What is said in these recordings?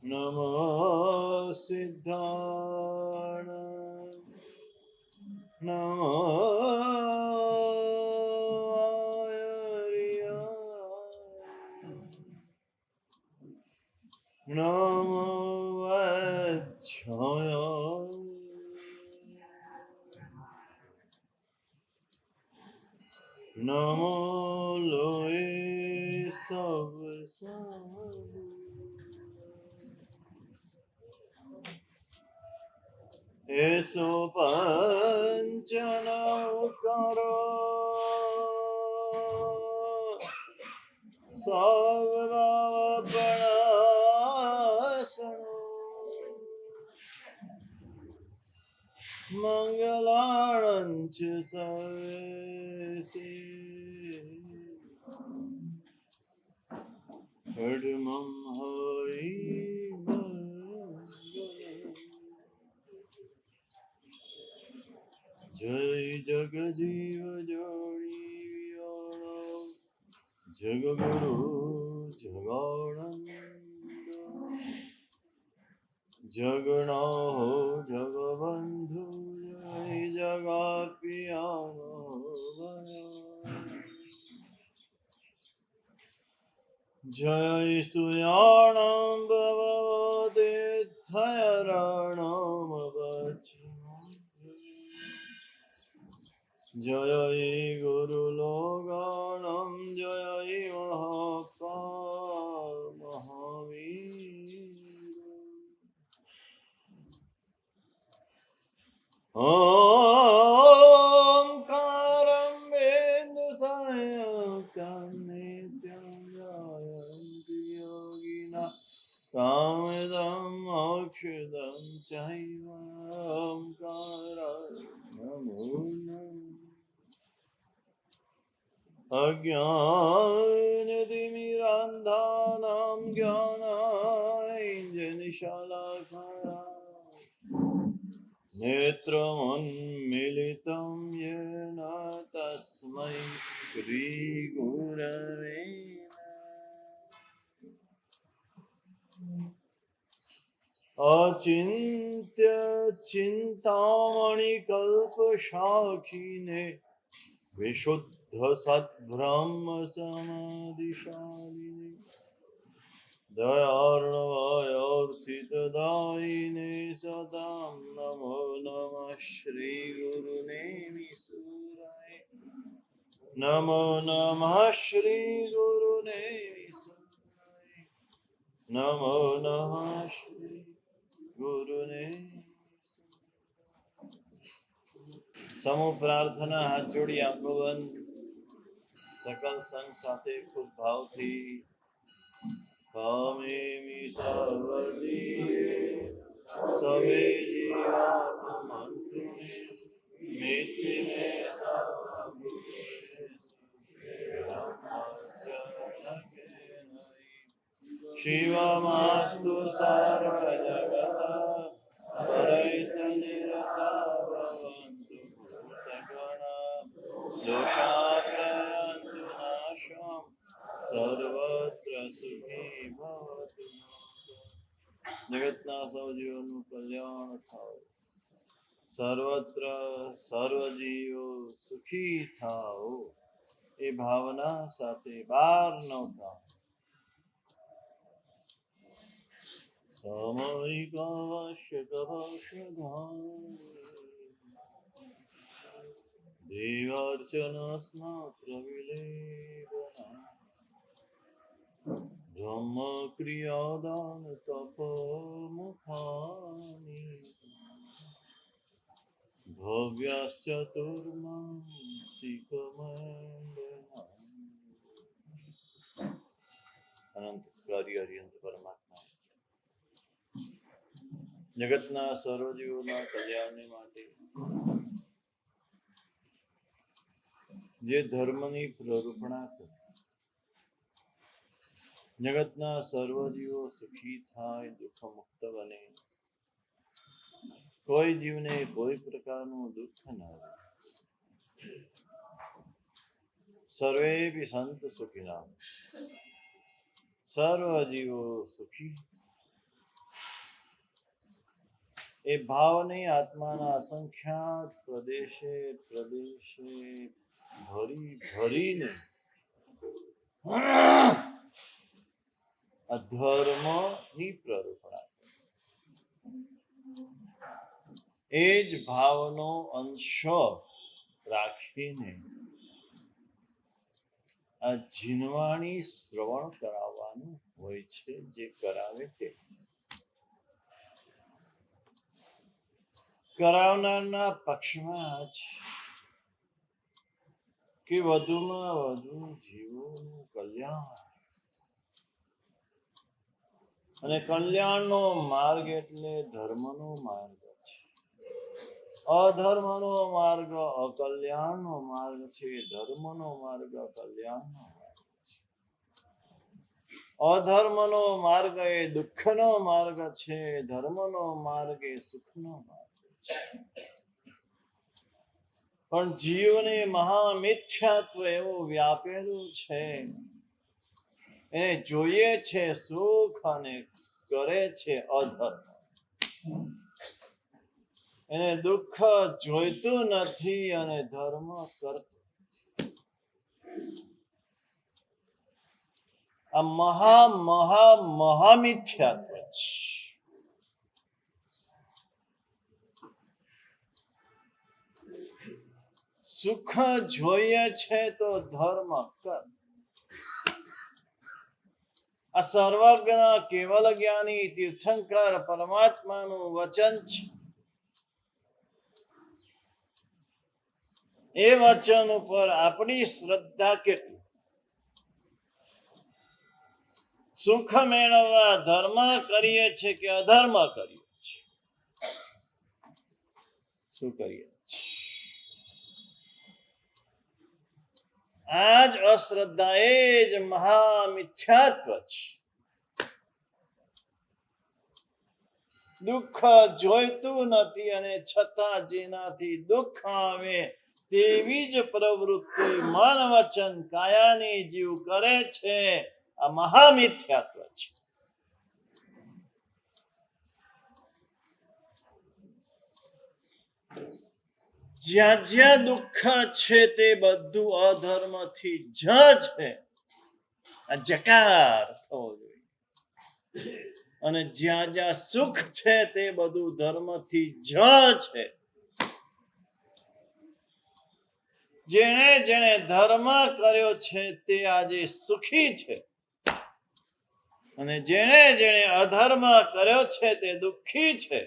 નમો સિદ્ધાણ નમો નમો વચ્છાય નમો લોય serve એસો પંચનકારો સર્વપણાસનો મંગલાણંચ સર્વેસી હડમં હરિ જય જગજીવ જોડી જગગુરુ જગાનંદ જગણો જગબંધુ જય જગાપિયા જય સુયાણં ભવદેથયરણં જય ગુરુલોગાણં જય મહાવીર ઓંકારં બિંદુસાયકં નિત્યં યોગિના કામદં મોક્ષદં ચૈવ ઓંકારાય નમો નમઃ અજ્ઞાનતિમિરાન્ધાનાં જ્ઞાનાञ्जनशलाकया नेत्रमुन्मीलितं येन तस्मै श्रीगुरवे अचिन्त्य चिन्तामणिकल्पशाखिने विशुद्ध सद्ब्रह्म समाधिशालिने दयार्णवयोर्थितदायिने सदां नमो नमः श्रीगुरुने विसुराय नमो नमः श्रीगुरुने विसुराय नमो नमः श्रीगुरुने समूह प्रार्थना हाथ जोड़ी आंखों बंद सकल संग साथे खुद भाव थी कामेमि सर्वजीवे सवे जीवात्मन्तु मिति मे शिवमास्तु सर्वजगत् परैतनिरता भवन्तु भूतगणा दोषाप्रयन्तु नाशम् सर्वत्र सुखी भवतु जगतना सौ जीवोનું કલ્યાણ થાઓ સર્વત્ર સર્વ જીવો સુખી થાઓ એ ભાવના સાથે 12 નોટા સામયિક આવશ્યક ઔષધાન દેવાર્ચન સ્નાત્ર વિલેપના ब्रह्म क्रियादान तपो मुखानि भव्याश्चतुर्मासिकमण्डला अनंतकारी हरियंत परमात्मा जगतना सर्वजीवोना कल्याणने માટે જે ધર્મની પ્રરૂપણા કરે જગતના સર્વ જીવો સુખી થાય દુઃખ મુક્ત બને કોઈ જીવને કોઈ પ્રકારનું દુઃખ ન આવે. સર્વે ભી સંત સુખીના, સર્વ જીવો સુખી. એ ભાવને આત્માના અસંખ્યાત પ્રદેશે પ્રદેશે ભરી ભરીને અધર્મની પ્રરૂપણા, એ જ ભાવનો અંશ રાખીને આ જીનવાણી શ્રવણ કરાવવાનું હોય છે, જે કરાવે તે. કરાવનારના પક્ષમાં જ કે વધુમાં વધુ જીવોનું કલ્યાણ, અને કલ્યાણનો માર્ગ એટલે ધર્મનો માર્ગ છે. અધર્મનો માર્ગ અકલ્યાણનો માર્ગ છે, ધર્મનો માર્ગ કલ્યાણનો માર્ગ છે. અધર્મનો માર્ગ એ દુઃખનો માર્ગ છે, ધર્મનો માર્ગ એ સુખનો માર્ગ છે. પણ જીવને મહામિથ્યાત્વ એવું વ્યાપેલું છે, એને જોઈએ છે સુખ અને કરે છે અધર્મ. એને દુઃખ જોઈતું નથી અને ધર્મ કરતું નથી. આ મહામિથ્યાત્વ છે. સુખ જોઈએ છે તો ધર્મ કર. આ સર્વજ્ઞ કેવલ જ્ઞાની તીર્થંકર પરમાત્માનું વચન છે. એ વચન ઉપર આપણી શ્રદ્ધા કેટલી? સુખ મેળવવા ધર્મ કરીએ છીએ કે અધર્મ કરીએ છીએ? શું કરીએ છીએ? આ જ અશ્રદ્ધા, એ જ મહામિથ્યાત્વ છે. દુઃખ જોઈતું નથી અને છતાં જેનાથી દુઃખ આવે તેવી જ પ્રવૃત્તિ મન વચન કાયાની જીવ કરે છે. આ મહામિથ્યાત્વ છે. જ્યાં જ્યાં દુઃખ છે તે બધું અધર્મથી જ છે. આ જકાર થવો જોઈએ. અને જ્યાં જ્યાં સુખ છે તે બધું ધર્મથી જ છે. જેણે જેણે ધર્મ કર્યો છે તે આજે સુખી છે, અને જેણે જેણે અધર્મ કર્યો છે તે દુઃખી છે.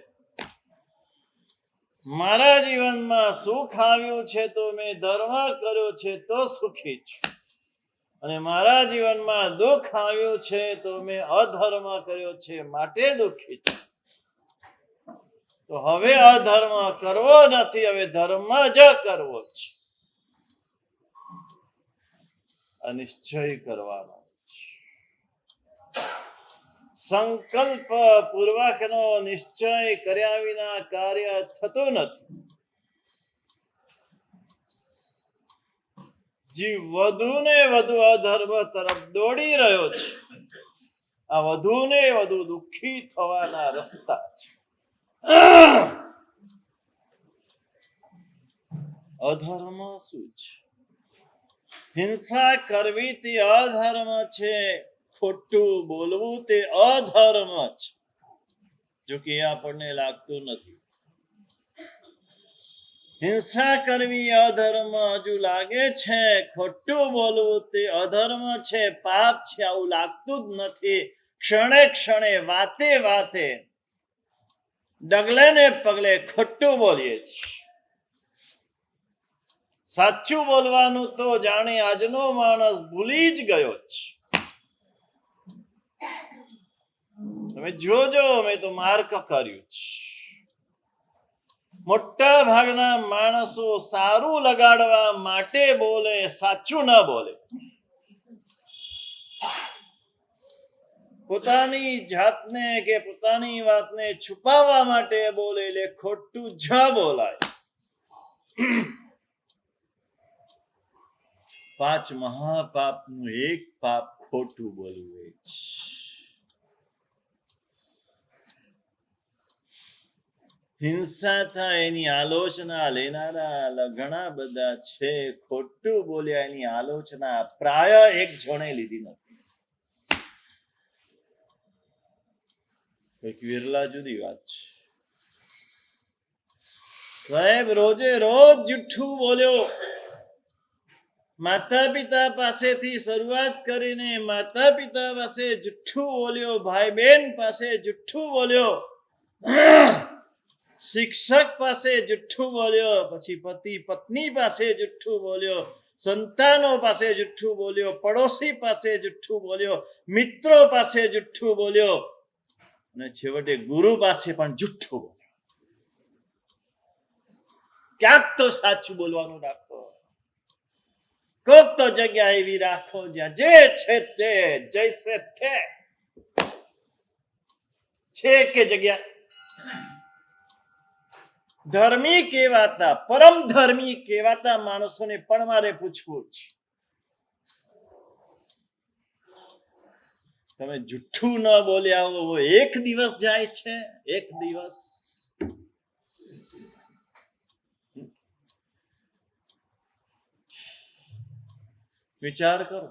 મારા જીવનમાં સુખ આવ્યું છે તો મેં ધર્મ કર્યો છે તો સુખી છું, અને મારા જીવનમાં દુઃખ આવ્યું છે તો મેં અધર્મ કર્યો છે માટે દુઃખી છું. તો હવે અધર્મ કરવો નથી, હવે ધર્મ જ કરવો છે. નિશ્ચય કરવાનો છે. સંકલ્પ પૂર્વકનો નિશ્ચય કર્યા વિના કાર્ય થતું નથી. જીવ વધુ ને વધુ અધર્મ તરફ દોડી રહ્યો છે. આ વધુ ને વધુ દુઃખી થવાના રસ્તા છે. અધર્મ શું છે? હિંસા કરવી તે અધર્મ છે, ખોટું બોલવું તે અધર્મ છે. જો કે આપણને લાગતું નથી. હિંસા કરવી અધર્મ હજુ લાગે છે, ખોટું બોલવું તે અધર્મ છે, પાપ છે, આવું લાગતું જ નથી. ક્ષણે ક્ષણે વાતે વાતે ડગલે ને પગલે ખોટું બોલીએ છીએ. સાચું બોલવાનું તો જાણે આજનો માણસ ભૂલી જ ગયો છે. તમે જોજો, મેં તો માર્ક કર્યું છે. મોટા ભાગના માણસો સારું લગાડવા માટે બોલે, સાચું ન બોલે. પોતાની જાતને કે પોતાની વાતને છુપાવવા માટે બોલે એટલે ખોટું જ બોલાય. 5 મહાપાપનું એક પાપ ખોટું બોલવું એ છે. હિંસા થાય એની આલોચના લેનારા ઘણા બધા છે. ખોટું બોલ્યા એની આલોચના પ્રાય એક જણે લીધી નથી. એક વિરલા જુદી વાત છે. સાહેબ રોજે રોજ જુઠ્ઠું બોલ્યો. માતા પિતા પાસેથી શરૂઆત કરીને માતા પિતા પાસે જુઠ્ઠું બોલ્યો, ભાઈ બહેન પાસે જુઠ્ઠું બોલ્યો, શિક્ષક પાસે જુઠ્ઠું બોલ્યો, પછી પતિ પત્ની પાસે જુઠ્ઠું બોલ્યો, સંતાનો પાસે જુઠ્ઠું બોલ્યો, પડોશી પાસે જુઠ્ઠું બોલ્યો, મિત્રો પાસે જુઠ્ઠું બોલ્યો અને છેવટે ગુરુ પાસે પણ જુઠ્ઠું બોલ્યો. ક્યાંક તો સાચું બોલવાનું રાખો. કોક તો જગ્યા એવી રાખો જ્યાં જે છે તે જૈસે તે છે કે જગ્યા. ધર્મી કહેવાતા, પરમ ધર્મી કહેવાતા માણસોને પણ મારે પૂછવું છે, તમે જુઠ્ઠું ન બોલ્યા હો એક દિવસ જાય છે? એક દિવસ વિચાર કરો.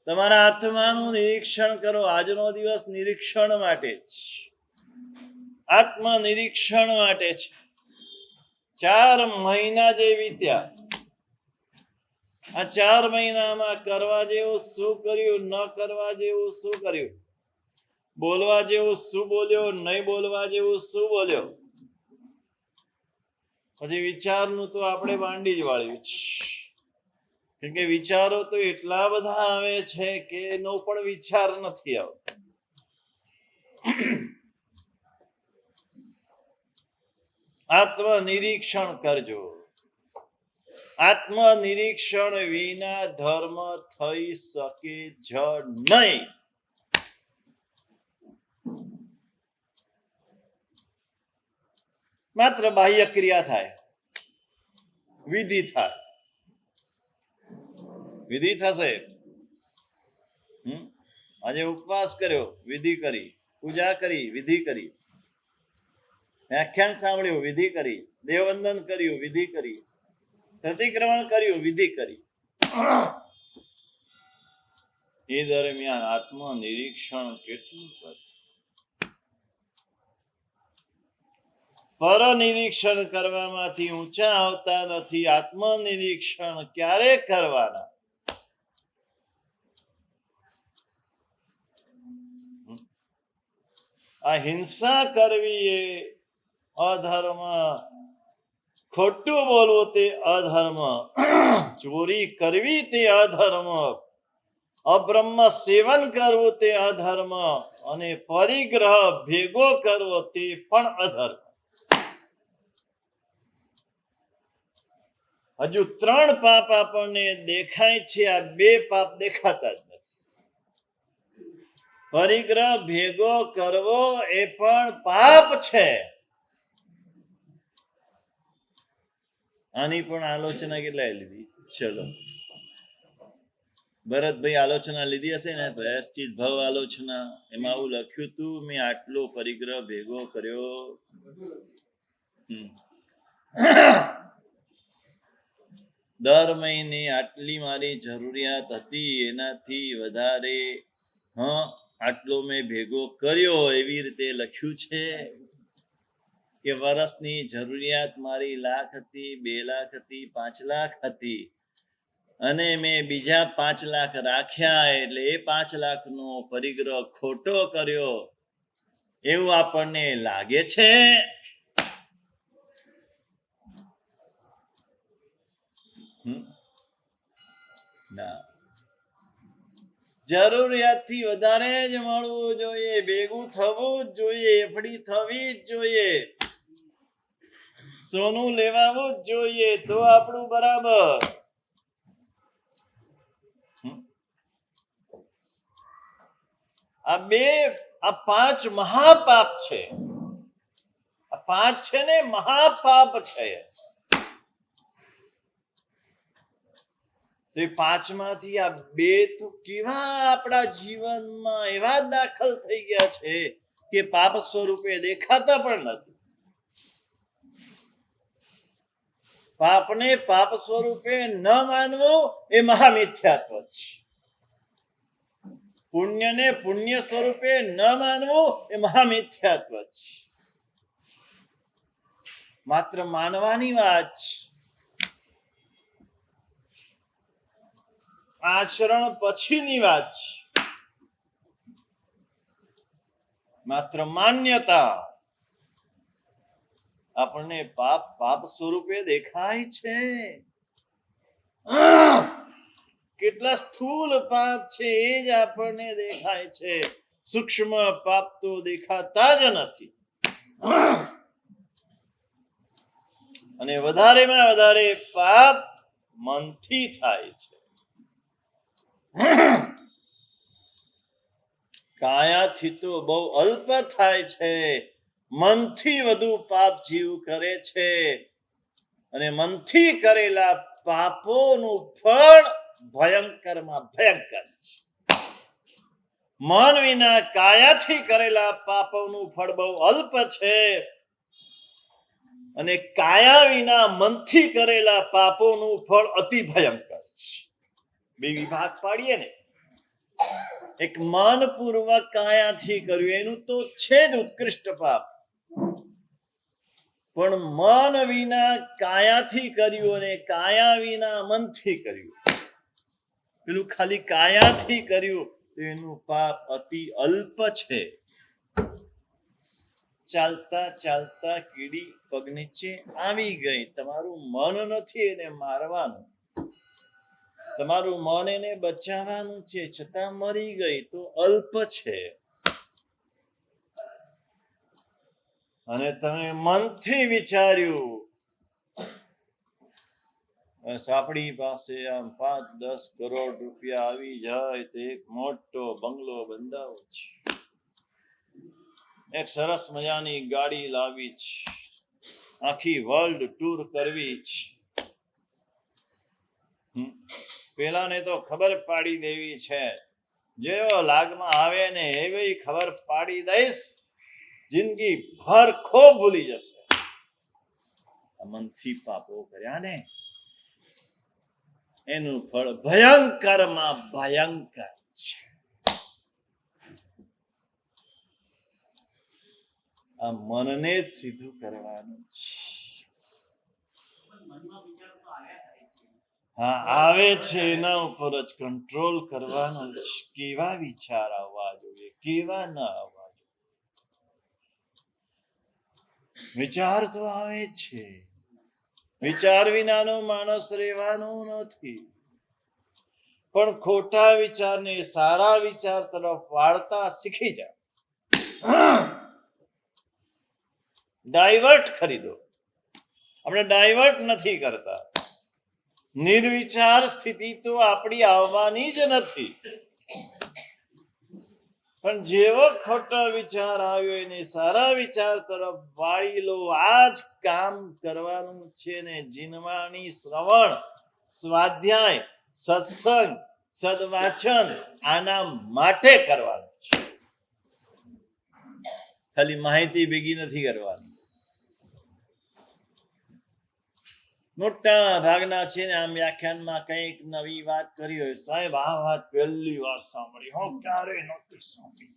તમારા આત્માનું નિરીક્ષણ કરો. આજનો દિવસ નિરીક્ષણ માટે જ, આત્મ નિરીક્ષણ માટે છે. 4 મહિના જે વીત્યા, આ 4 મહિનામાં કરવા જેવું શું કર્યું, ન કરવા જેવું શું કર્યું, બોલવા જેવું શું બોલ્યો, નહીં બોલવા જેવું શું બોલ્યો. પછી વિચારનું તો આપણે બાંડી જ વાળ્યું છે. કેમ કે વિચારો તો એટલા બધા આવે છે કે એનો પણ વિચાર નથી આવતો. આત્મ નિરીક્ષણ કરજો. આત્મ નિરીક્ષણ વિના ધર્મ થઈ શકે જ નહીં. માત્ર બાહ્ય ક્રિયા થાય, વિધિ થાય. વિધિ થશે. આજે ઉપવાસ કર્યો, વિધિ કરી. પૂજા કરી, વિધિ કરી. વ્યાખ્યાન સાંભળ્યું, વિધિ કરી. દેવવંદન કર્યું, વિધિ કરી. પ્રતિક્રમણ કર્યું, વિધિ કરી. એ દરમિયાન આત્મ નિરીક્ષણ કેટલું કર્યું? પર નિરીક્ષણ કરવામાંથી ઊંચા આવતા નથી. આત્મ નિરીક્ષણ ક્યારે કરવાના? આ હિંસા કરવી એ અધર્મ, ખોટું બોલવું તે અધર્મ, ચોરી કરવી તે અધર્મ, અબ્રહ્મ સેવન કરવું તે અધર્મ અને પરિગ્રહ ભેગો કરવો તે પણ અધર્મ. હજુ 3 પાપ આપણને દેખાય છે, આ 2 પાપ દેખાતા જ નથી. પરિગ્રહ ભેગો કરવો એ પણ પાપ છે. આની પણ આલોચના કેટલાય લીધી. ચલો, ભરતભાઈ આલોચના લીધી હશે ને, પ્રાયશ્ચિત ભવ આલોચના. એમાં આવું લખ્યું હતું, મેં આટલો પરિગ્રહ ભેગો કર્યો. દર મહિને આટલી મારી જરૂરિયાત હતી, એનાથી વધારે આટલો મેં ભેગો કર્યો. એવી રીતે લખ્યું છે કે વર્ષની જરૂરિયાત મારી લાખ હતી, 2 લાખ હતી, 5 લાખ હતી અને મેં બીજા 5 લાખ રાખ્યા, એટલે એ 5 લાખનો પરિગ્રહ ખોટો કર્યો એવું આપણને લાગે છે. ના, જરૂરિયાતથી વધારે જ મળવું જોઈએ, ભેગું થવું જ જોઈએ, એફડી થવી જ જોઈએ, સોનું લેવાવું જ જોઈએ, તો આપણું બરાબર. આ પાંચ મહાપાપ છે. આ પાંચ છે ને મહાપાપ છે. તો એ પાંચમાંથી આ બે તો કેવા આપણા જીવનમાં એવા દાખલ થઈ ગયા છે કે પાપ સ્વરૂપે દેખાતા પણ નથી. પાપને પાપ સ્વરૂપે ન માનવું એ મહામિથ્યાત્વ છે. પુણ્યને પુણ્ય સ્વરૂપે ન માનવું એ મહામિથ્યાત્વ છે. માત્ર માનવાની વાત છે. આચરણ પછીની વાત છે. માત્ર માન્યતા. આપણને પાપ સ્વરૂપે દેખાય છે. કેટલા સ્થૂલ પાપ છે એ જ આપણને દેખાય છે. સૂક્ષ્મ પાપ તો દેખાતા જ નથી. અને વધારેમાં વધારે પાપ મનથી થાય છે. કાયાથી તો બહુ અલ્પ થાય છે. મનથી વધુ પાપ જીવ કરે છે. અને મનથી કરેલા પાપોનું ફળ ભયંકરમાં ભયંકર છે. મન વિના કાયાથી કરેલા પાપોનું ફળ બહુ અલ્પ છે. અને કાયા વિના મનથી કરેલા પાપોનું ફળ અતિ ભયંકર છે. બે વિભાગ પાડીએ ને. એક મનપૂર્વક કાયાથી કર્યું એનું તો છે જ ઉત્કૃષ્ટ પાપ. પણ મન વિના કાયાથી કર્યું અને કાયા વિના મનથી કર્યું, પેલું ખાલી કાયાથી કર્યું એનું પાપ અતિ અલ્પ છે. ચાલતા ચાલતા કીડી પગ નીચે આવી ગઈ. તમારું મન નથી એને મારવાનું, તમારું મન એને બચાવવાનું છે, છતાં મરી ગઈ તો અલ્પ છે. અને તમે મનથી વિચાર્યું આપણી પાસે આમ 5-10 કરોડ રૂપિયા આવી જાય તો એક મોટો બંગલો બંધાવો છે, એક સરસ મજાની ગાડી લાવી છે, આખી વર્લ્ડ ટૂર કરવી છે. પેલાને તો ખબર પાડી દેવી છે, જેવો લાગમાં આવે ને એવી ખબર પાડી દઈશ, જિંદગી ભર ખૂબ ભૂલી જશે. મનથી પાપો કર્યા ને એનું ફળ ભયંકરમાં ભયંકર છે. આ મનને જ સીધું કરવાનું છે. હા, આવે છે એના ઉપર જ કંટ્રોલ કરવાનું છે. કેવા વિચાર આવવા જોઈએ, કેવા ન આવવા જોઈએ. વિચાર તો આવે છે. વિચાર વિનાનો માણસ રહેવાનું નથી. પણ ખોટા વિચારને સારા વિચાર તરફ વાળતા શીખી જાય. ડાયવર્ટ કરી દો. આપણે ડાયવર્ટ નથી કરતા. નિર્વિચાર સ્થિતિ તો આપણી આવવાની જ નથી. પણ જેવો ખોટો વિચાર આવ્યો એને સારા વિચાર તરફ વાળી લો. આ જ કામ કરવાનું છે ને. જીનવાણી, શ્રવણ, સ્વાધ્યાય, સત્સંગ, સદવાચન આના માટે કરવાનું છે. ખાલી માહિતી ભેગી નથી કરવાની. મોટા ભાગના છે ને આમ વ્યાખ્યાનમાં કંઈક નવી વાત કરી હોય, સાહેબ આ વાત પહેલી વાર સાંભળી, હું ક્યારેય નહોતી સાંભળી.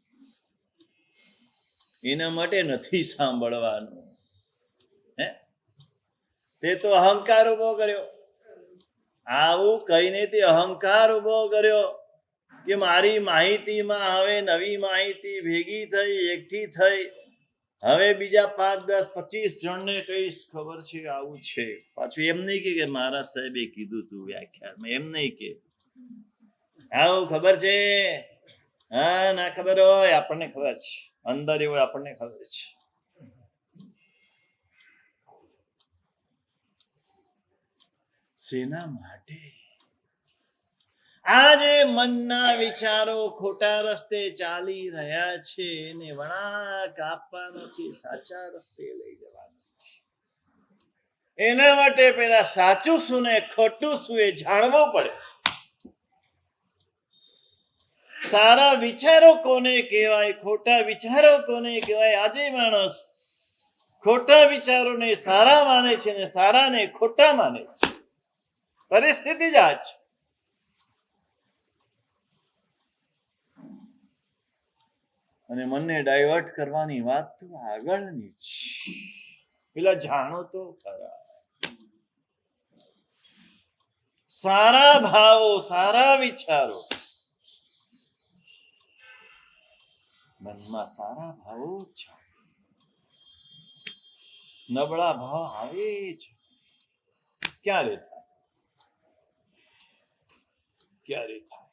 એના માટે નથી સાંભળવાનું. તે તો અહંકાર ઉભો કર્યો. આવું કહીને તે અહંકાર ઉભો કર્યો કે મારી માહિતીમાં હવે નવી માહિતી ભેગી થઈ, એકઠી થઈ, હવે બીજા 5-10-25 જણને કઈશ ખબર છે આવું છે. પાછું એમ નહીં કે મારા સાહેબે કીધું તું વ્યાખ્યાનમાં, એમ નહીં કે આવું ખબર છે. હા, ના ખબર હોય આપણને ખબર છે, અંદર એવું આપણને ખબર છે. શેના માટે? આ જે મનના વિચારો ખોટા રસ્તે ચાલી રહ્યા છે એને વળાંક આપવાનો છે, સાચા રસ્તે લઈ જવાનો છે. એના માટે પેલા સાચું શું ને ખોટું શું એ જાણવું પડે. સારા વિચારો કોને કહેવાય, ખોટા વિચારો કોને કહેવાય? આજે માણસ ખોટા વિચારોને સારા માને છે ને સારાને ખોટા માને છે. પરિસ્થિતિ જ આ છે. અને મનને ડાયવર્ટ કરવાની વાત તો આગળની છે. પેલા જાણો તો ખરા. સારા ભાવો, સારા વિચારો, મનમાં સારા ભાવો છે. નબળા ભાવ આવે છે ક્યારે થાય? ક્યારે થાય?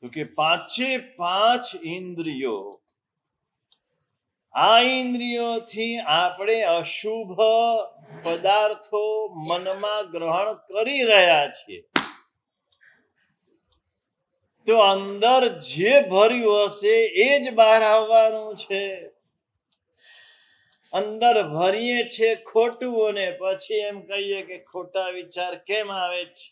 તો કે પાંચે પાંચ ઇન્દ્રિયો, આ ઇન્દ્રિયોથી આપણે અશુભ પદાર્થો મનમાં ગ્રહણ કરી રહ્યા છીએ. તો અંદર જે ભર્યું હશે એ જ બહાર આવવાનું છે. અંદર ભરીએ છે ખોટું અને પછી એમ કહીએ કે ખોટા વિચાર કેમ આવે છે.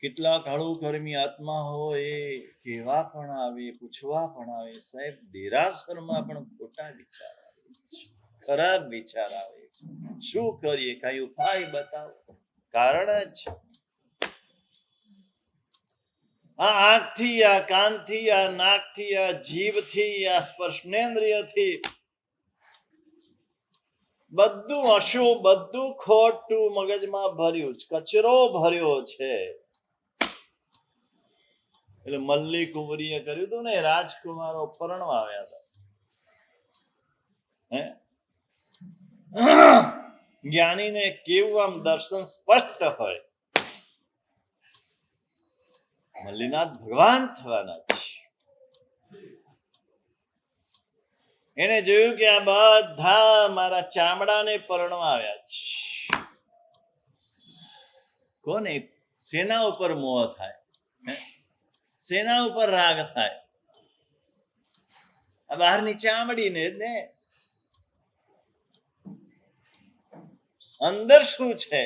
કેટલાક હળુકર્મી આત્મા હોય એ કેવા પણ આવે, પૂછવા પણ આવે, સાહેબ દેરાસરમાં પણ ખોટા વિચાર આવે છે, ખરાબ વિચાર આવે છે, શું કરીએ? કઈ ઉપાય બતાવો. કારણ જ આ આંખથી, આ કાનથી, આ નાકથી, આ જીભથી, આ સ્પર્શનેન્દ્રિયથી બધું અશુભ, બધું ખોટું મગજમાં ભર્યું છે, કચરો ભર્યો છે. એટલે મલ્લી કુંવરીએ કર્યું હતું ને, રાજકુમારો પરણવા આવ્યા હતા. જ્ઞાનીને કેવું આમ દર્શન સ્પષ્ટ હોય. મલ્લીનાથ ભગવાન થવાના છે. એને જોયું કે આ બધા મારા ચામડાને પરણવા આવ્યા છે. કોને? સેના ઉપર મોહ થાય, સેના ઉપર રાગ થાય. આ બહારની ચામડીને ને અંદર શું છે?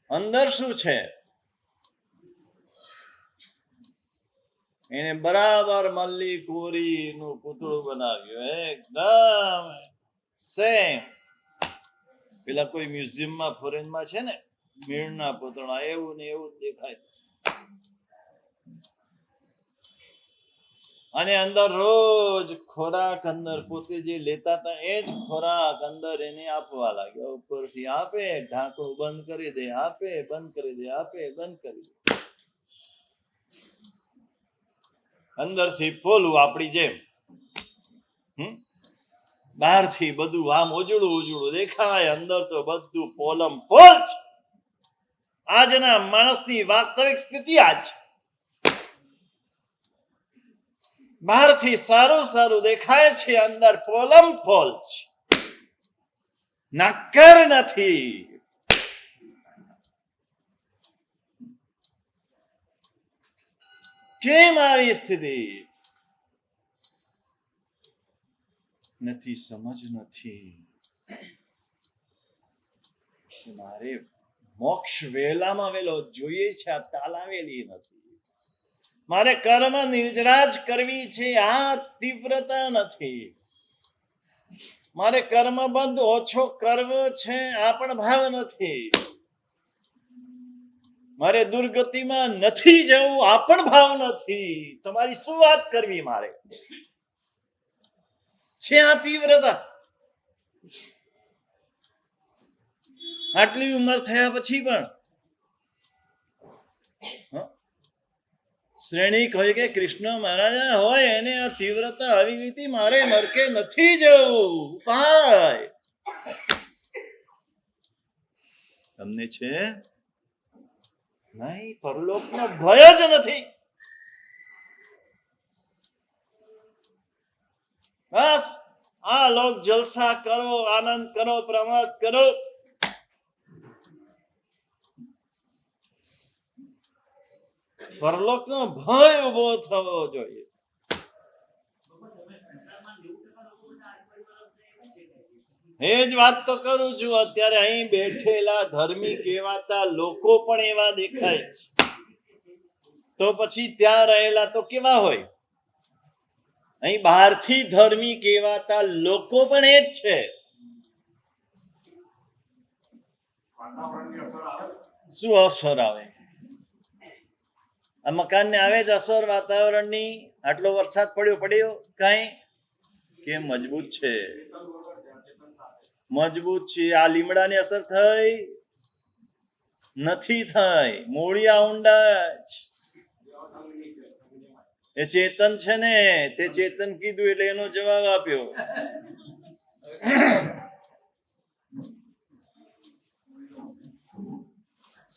અંદર શું છે? એને બરાબર મલ્લી કુંવરી નું પૂતળું બનાવ્યું, એકદમ સેમ. પેલા કોઈ મ્યુઝિયમમાં ફોરેનમાં છે ને મીણના પૂતળા, એવું ને એવું દેખાય. અને અંદર રોજ ખોરાક અંદર પોતે જે લેતા હતા એ જ ખોરાક અંદર એને આપવા લાગ્યા. ઉપરથી આપે, ઢાંકણું બંધ કરી દે, આપે, બંધ કરી દે, આપે, બંધ કરી દે. અંદરથી પોલું આપણી જેમ, બહારથી બધું આમ ઉજળું ઉજળું દેખાય, અંદર તો બધું પોલમ પોલ છે. આજના માણસની વાસ્તવિક સ્થિતિ આ છે. બહારથી સારું સારું દેખાય છે, અંદર પોલમ પોલ છે, નક્કર નથી. કેમ આવી સ્થિતિ? નથી સમજ, નથી. મારે મોક્ષ વહેલામાં વહેલો જોઈએ છે, આ તાલાવેલી નથી. મારે કર્મ નિર્જરાજ કરવી છે, આ તીવ્રતા નથી. મારે કર્મ બંધ ઓછો કરવો છે, આ પણ ભાવ નથી. મારે દુર્ગતિમાં નથી જવું, આ પણ ભાવ નથી. તમારી શું વાત કરવી મારે છે? આ તીવ્રતા આટલી ઉંમર થયા પછી પણ શ્રેણી કહે કે કૃષ્ણ મહારાજા હોય એને આ તીવ્રતા આવી ગઈ હતી, મારે નરકે નથી જવું. ઉપાય તમને છે નહીં, પરલોકનો ભય જ નથી. બસ આ લોક જલસા કરો, આનંદ કરો, પ્રમોદ કરો. પરલોકનો ભય ઉભો થવો જોઈએ. એ જ વાત તો કરું છું. અત્યારે અહીં બેઠેલા ધર્મી કહેવાતા લોકો પણ એવા દેખાય છે, તો પછી ત્યાં રહેલા તો કેવા હોય? અહીં બહારથી ધર્મી કહેવાતા લોકો પણ એ જ છે. શું અસર આવે? આ મકાનને આવે જ અસર વાતાવરણની? આટલો વરસાદ પડ્યો કઈ કે મજબૂત છે, મજબૂત છે. આ લીમડાની અસર થઈ નથી થઈ. મૂળિયા ઊંડા એ ચેતન છે ને, તે ચેતન કીધું એટલે એનો જવાબ આપ્યો.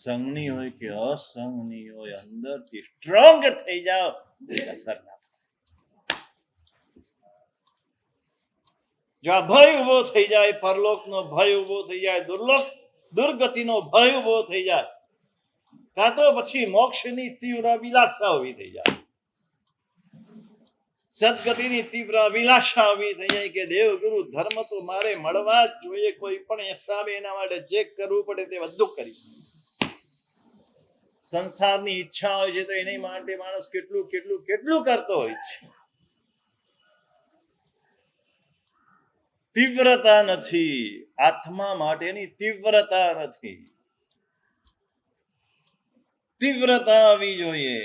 સંગની હોય કે અસંગની હોય, અંદરથી સ્ટ્રોંગ થઈ જાઓ, અસર ના થાય. જો આ ભય ઉભો થઈ જાય, પરલોકનો ભય ઉભો થઈ જાય, દુર્ગતિનો ભય ઉભો થઈ જાય, કાં તો પછી મોક્ષની તીવ્ર અભિલાષા ઉભી થઈ જાય, સદગતિની તીવ્ર અભિલાષા ઉભી થઈ જાય કે દેવ ગુરુ ધર્મ તો મારે મળવા જ જોઈએ. કોઈ પણ હિસાબે એના માટે જે કરવું પડે તે બધું કરીશ. સંસારની ઈચ્છા હોય છે તો એની માટે માણસ કેટલું કેટલું કેટલું કરતો હોય છે. તીવ્રતા નથી, આત્મા માટેની તીવ્રતા નથી. તીવ્રતા આવી જોઈએ.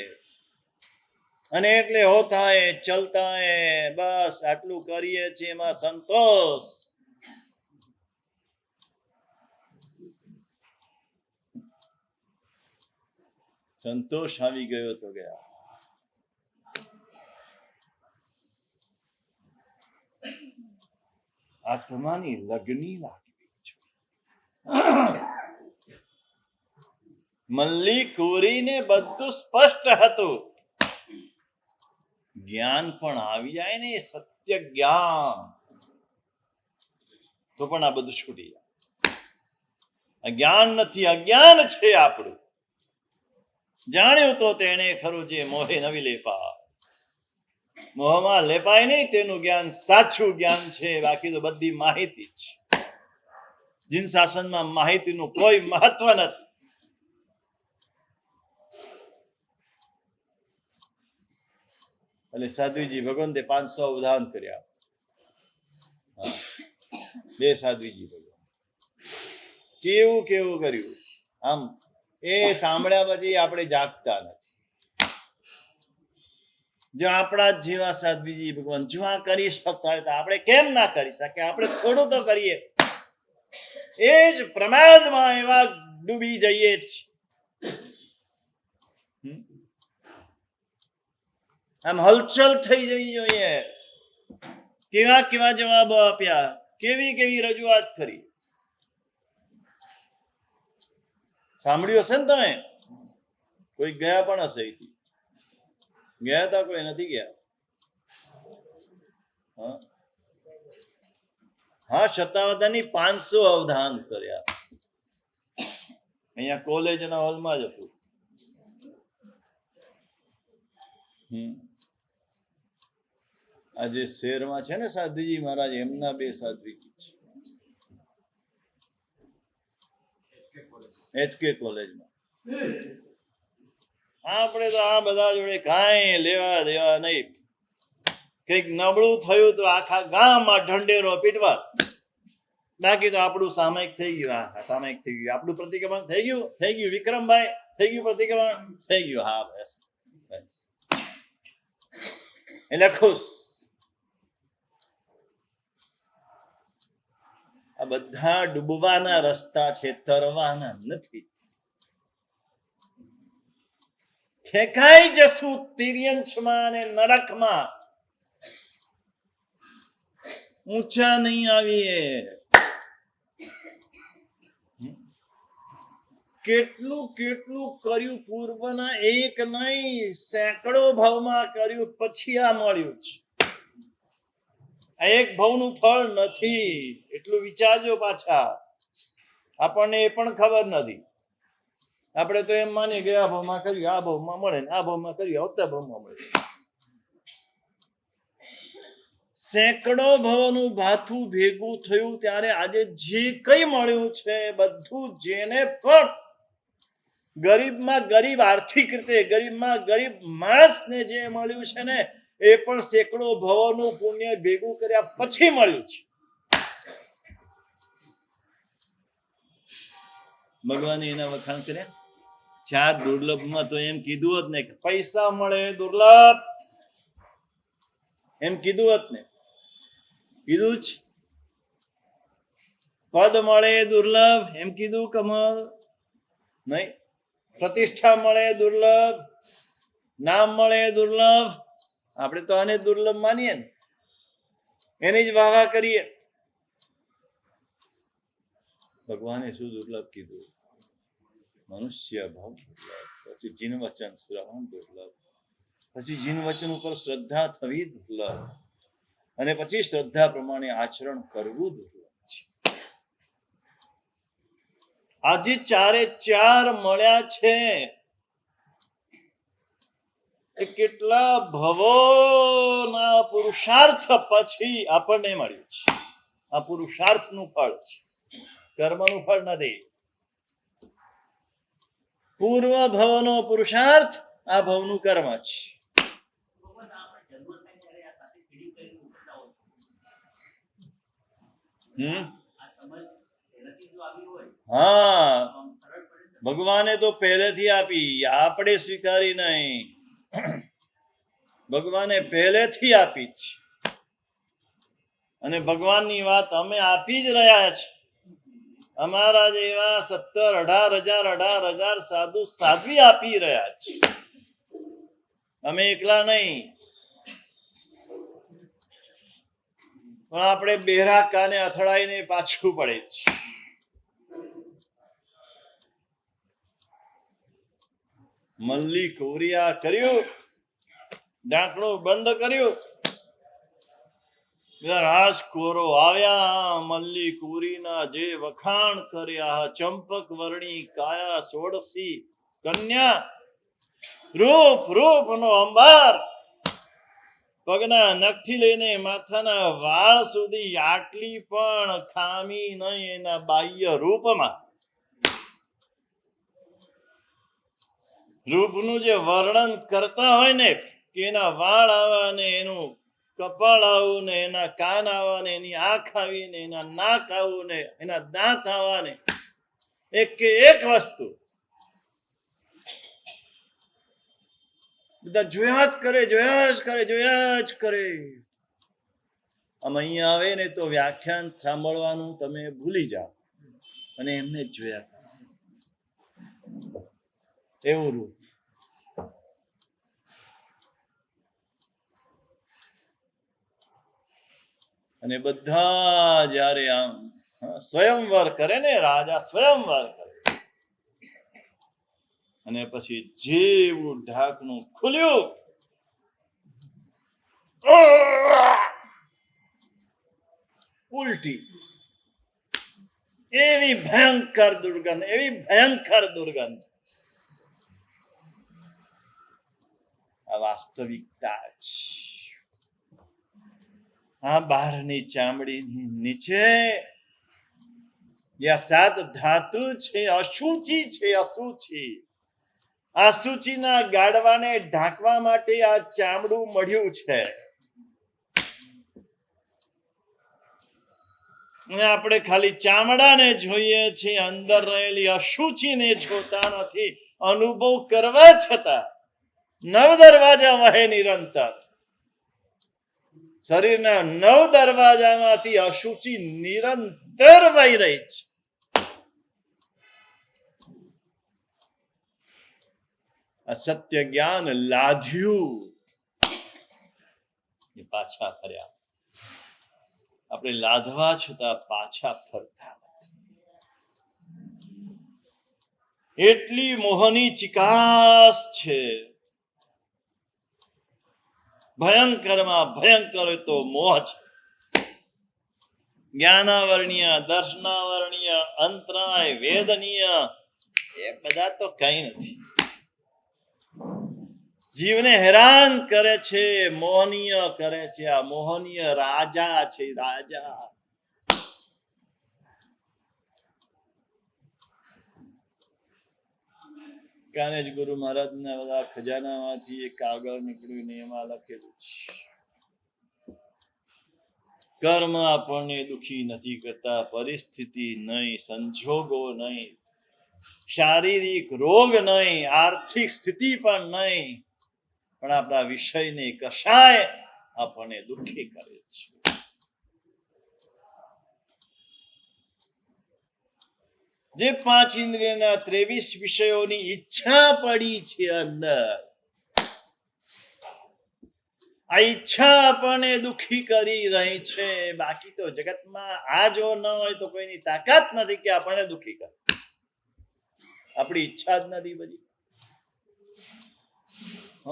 અને એટલે હોતા હે, ચલતા હે, બસ આટલું કરીએ છીએ, એમાં સંતોષ. સંતોષ આવી ગયો તો ગયા. આત્માની લગ્ની લાગવી છે. મલ્લી કોરીને બધું સ્પષ્ટ હતું. જ્ઞાન પણ આવી જાય ને, સત્ય જ્ઞાન, તો પણ આ બધું છૂટી જાય. જ્ઞાન નથી, અજ્ઞાન છે આપણું. જાણ્યું તો તેને ખરું જે મોહે નવી લેપા. મોહમાં લેપાય નહીં, તેનું જ્ઞાન સાચું જ્ઞાન છે. બાકી તો બધી માહિતી જ. જીન શાસનમાં માહિતીનું કોઈ મહત્વ નથી. એટલે સાધ્વીજી ભગવંતે 500 અવધાન કર્યા. બે સાધ્વીજી ભગવાન કેવું કેવું કર્યું. આમ એ સાંભળ્યા પછી આપણે જાગતા નથી. જો આપણા જેવા સાધ્વીજી ભગવાન જો આ કરી શકતા હોય તો આપણે કેમ ના કરી શકીએ? આપણે થોડું તો કરીએ. એ જ પ્રમાદમાં એવા ડૂબી જઈએ જ. આમ હલચલ થઈ જવી જોઈએ. કેવા કેવા જવાબો આપ્યા, કેવી કેવી રજૂઆત કરી. સાંભળ્યું હશે ને તમે? કોઈ ગયા પણ હશે. ગયા હતા? કોઈ નથી ગયા? હા, શતાવધાની 500 અવધાન કર્યા. અહીંયા કોલેજના હોલમાં જ હતું. આજે શહેરમાં છે ને સાધ્વીજી મહારાજ, એમના બે સાધ્વીજી છે. HK કોલેજમાં. આપણે તો આ બધા જોડે કાંઈ લેવા દેવા નહીં. કઈક નબળું થયું તો આખા ગામમાં ઢંઢેરો પીટવા. બાકી તો આપણું સામાયિક થઈ ગયું. હા, સામાયિક થઈ ગયું. આપણું પ્રતિક્રમણ થઈ ગયું. થઈ ગયું વિક્રમભાઈ, થઈ ગયું પ્રતિક્રમણ, થઈ ગયું. હા, બસ એટલે ખુશ. આ બધા ડૂબવાના રસ્તા છે, તરવાના નથી. ફેંકાઈ જશું તિર્યંશમાં અને નરકમાં. ઊંચા નહીં આવીએ. કેટલું કેટલું કર્યું પૂર્વના, એક નહીં સેંકડો ભાવમાં કર્યું, પછી આ મળ્યું છે. આ એક ભવનું ફળ નથી, એટલું વિચારજો. પાછા આપણને એ પણ ખબર નથી. આપણે તો એમ માનીએ કે આ ભાવમાં કર્યું આ ભાવમાં મળે, ને આ ભાવમાં કર્યું આવતા ભાવમાં મળે. સેંકડો ભવનું ભાથું ભેગું થયું ત્યારે આજે જે કઈ મળ્યું છે બધું જેને પણ ગરીબમાં ગરીબ, આર્થિક રીતે ગરીબમાં ગરીબ માણસને જે મળ્યું છે ને એ પણ સેંકડો ભવનું પુણ્ય ભેગું કર્યા પછી મળ્યું છે. ભગવાને એના વખાણ કર્યા. ચાર દુર્લભમાં તો એમ કીધું હોત ને કે પૈસા મળે દુર્લભ, એમ કીધું હોત ને, કીધું જ. પદ મળે દુર્લભ, એમ કીધું કમલ? નહીં. પ્રતિષ્ઠા મળે દુર્લભ, નામ મળે દુર્લભ, આપણે તો આને દુર્લભ માનીએ ને, એની જ વાહ કરીએ. ભગવાને શું દુર્લભ કીધું? મનુષ્ય ભાવ દુર્લભ, પછી જીન વચન શ્રવણ દુર્લભ, પછી જીન વચન ઉપર શ્રદ્ધા થવી દુર્લભ, અને પછી શ્રદ્ધા પ્રમાણે આચરણ કરવું દુર્લભ છે. આજે ચારે ચાર મળ્યા છે એ કેટલા ભવોના પુરુષાર્થ પછી આપણને મળ્યું છે. આ પુરુષાર્થનું ફળ છે, કર્મનું ફળ નથી. પૂર્વ ભવનો પુરુષાર્થ, આ ભવનું કર્મ છે. હા, ભગવાને તો પહેલેથી આપી, આપણે સ્વીકારી નહીં. ભગવાને પહેલેથી આપી છે, અને ભગવાનની વાત અમે આપી જ રહ્યા છે. અમારા જેવા 17,000-18,000 સાધુ સાધ્વી આપી રહ્યા છે, અમે એકલા નહીં. પણ આપણે બેરા કાને અથડાઈને પાછું પડે છે. મલ્લી કોરિયા કર્યું, ઢાંકણું બંધ કર્યું, રાજકોરો આવ્યા. મલ્લી કુરીના જે વખાણ કર્યા, ચંપક વર્ણી કાયા સોડસી કન્યા, રૂપ રૂપનો અંબાર, પગના નખથી લઈને માથાના વાળ સુધી આટલી પણ ખામી નહીં એના બાહ્ય રૂપમાં. રૂપનું જે વર્ણન કરતા હોય ને કે એના વાળ આવા ને એનું કપાળ આવું ને એના કાન આવા ને એની આંખ આવી ને એના નાક આવું ને એના દાંત આવા ને એક વસ્તુ બધા જોયા જ કરે. આમ અહીંયા આવે ને તો વ્યાખ્યાન સાંભળવાનું તમે ભૂલી જાઓ અને એમને જ જોયા કરો. એવું રૂપ. અને બધા જ્યારે આમ સ્વયંવર કરે ને, રાજા સ્વયંવર કરે, અને પછી જેવું ઢાંકણું ખુલ્યું, ઉલટી એવી ભયંકર દુર્ગંધ. આ વાસ્તવિકતા છે. આ બહારની ચામડીની નીચે આ 7 ધાતુ છે, અશુચિ છે. અશુચિના ગાડવાને ઢાંકવા માટે આ ચામડું મળ્યું છે. આપણે ખાલી ચામડાને જોઈએ છીએ, અંદર રહેલી અશુચિને જોતા નથી. અનુભવ કરવા છતાં 9 દરવાજા વહે નિરંતર. શરીરના 9 દરવાજામાંથી અશુચિ નિરંતર વહી રહી છે. અસત્ય જ્ઞાન લાધ્યું, એ પાછા ફર્યા. આપણે લાધવા છતાં પાછા ફરતા નથી. એટલી મોહની ચિકાસ છે. ભયંકરમાં ભયંકર તો મોહ છે. જ્ઞાનાવરણીય, દર્શનાવરણીય, અંતરાય, વેદનીય, એ બધા તો કઈ નથી. જીવને હેરાન કરે છે, મોહનીય કરે છે. આ મોહનીય રાજા છે, રાજા. કાને જ ગુરુ મહારાજના બધા ખજાનામાંથી એક કાગળ નીકળ્યું ને એમાં લખેલું છે, કર્મ આપણને દુખી નથી કરતા, પરિસ્થિતિ નહીં, સંજોગો નહીં, શારીરિક રોગ નહીં, આર્થિક સ્થિતિ પણ નહીં, પણ આપણા વિષયને કશાય આપણને દુઃખી કરે છે. જે 5 ઇન્દ્રિયના 23 વિષયોની ઈચ્છા પડી છે અંદર, આ ઈચ્છા આપણને દુઃખી કરી રહી છે. બાકી તો જગતમાં આ જો ન હોય તો કોઈની તાકાત નથી કે આપણને દુઃખી કરે. આપણી ઈચ્છા જ નથી બધી.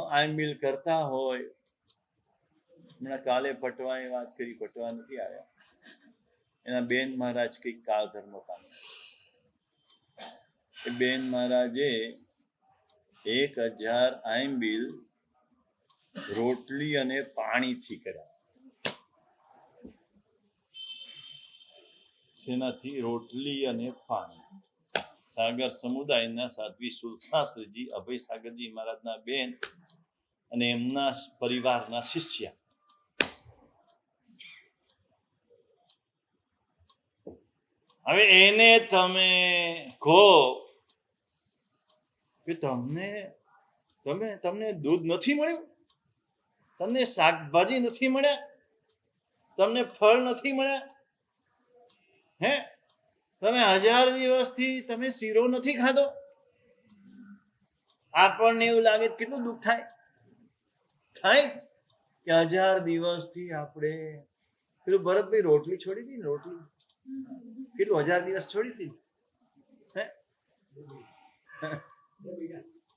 આઈમ્બિલ કરતા હોય, હમણાં કાલે પટવાએ વાત કરી, પટવા નથી આવ્યા, એના બેન મહારાજ કઈક કાળ ધર્મ પામ્યા. એ બેન મહારાજે 1000 આઈમ્બિલ રોટલી અને પાણીથી કર્યા. શેનાથી? રોટલી અને પાણી. સાગર સમુદાયના સાધ્વી સુલશાસ્ત્રીજી, અભય સાગરજી મહારાજના બેન અને એમના પરિવારના શિષ્ય. હવે એને તમે કહો કે તમને દૂધ નથી મળ્યું, તમને શાકભાજી નથી મળ્યા, તમને ફળ નથી મળ્યા, હે તમે 1000 દિવસથી તમે શીરો નથી ખાધો. આપણને એવું લાગે કેટલું દુઃખ થાય કે 1000 દિવસથી આપણે પેલું ભરતભાઈ રોટલી છોડી હતી ને, રોટલી કેટલું 1000 દિવસ છોડી હતી, હે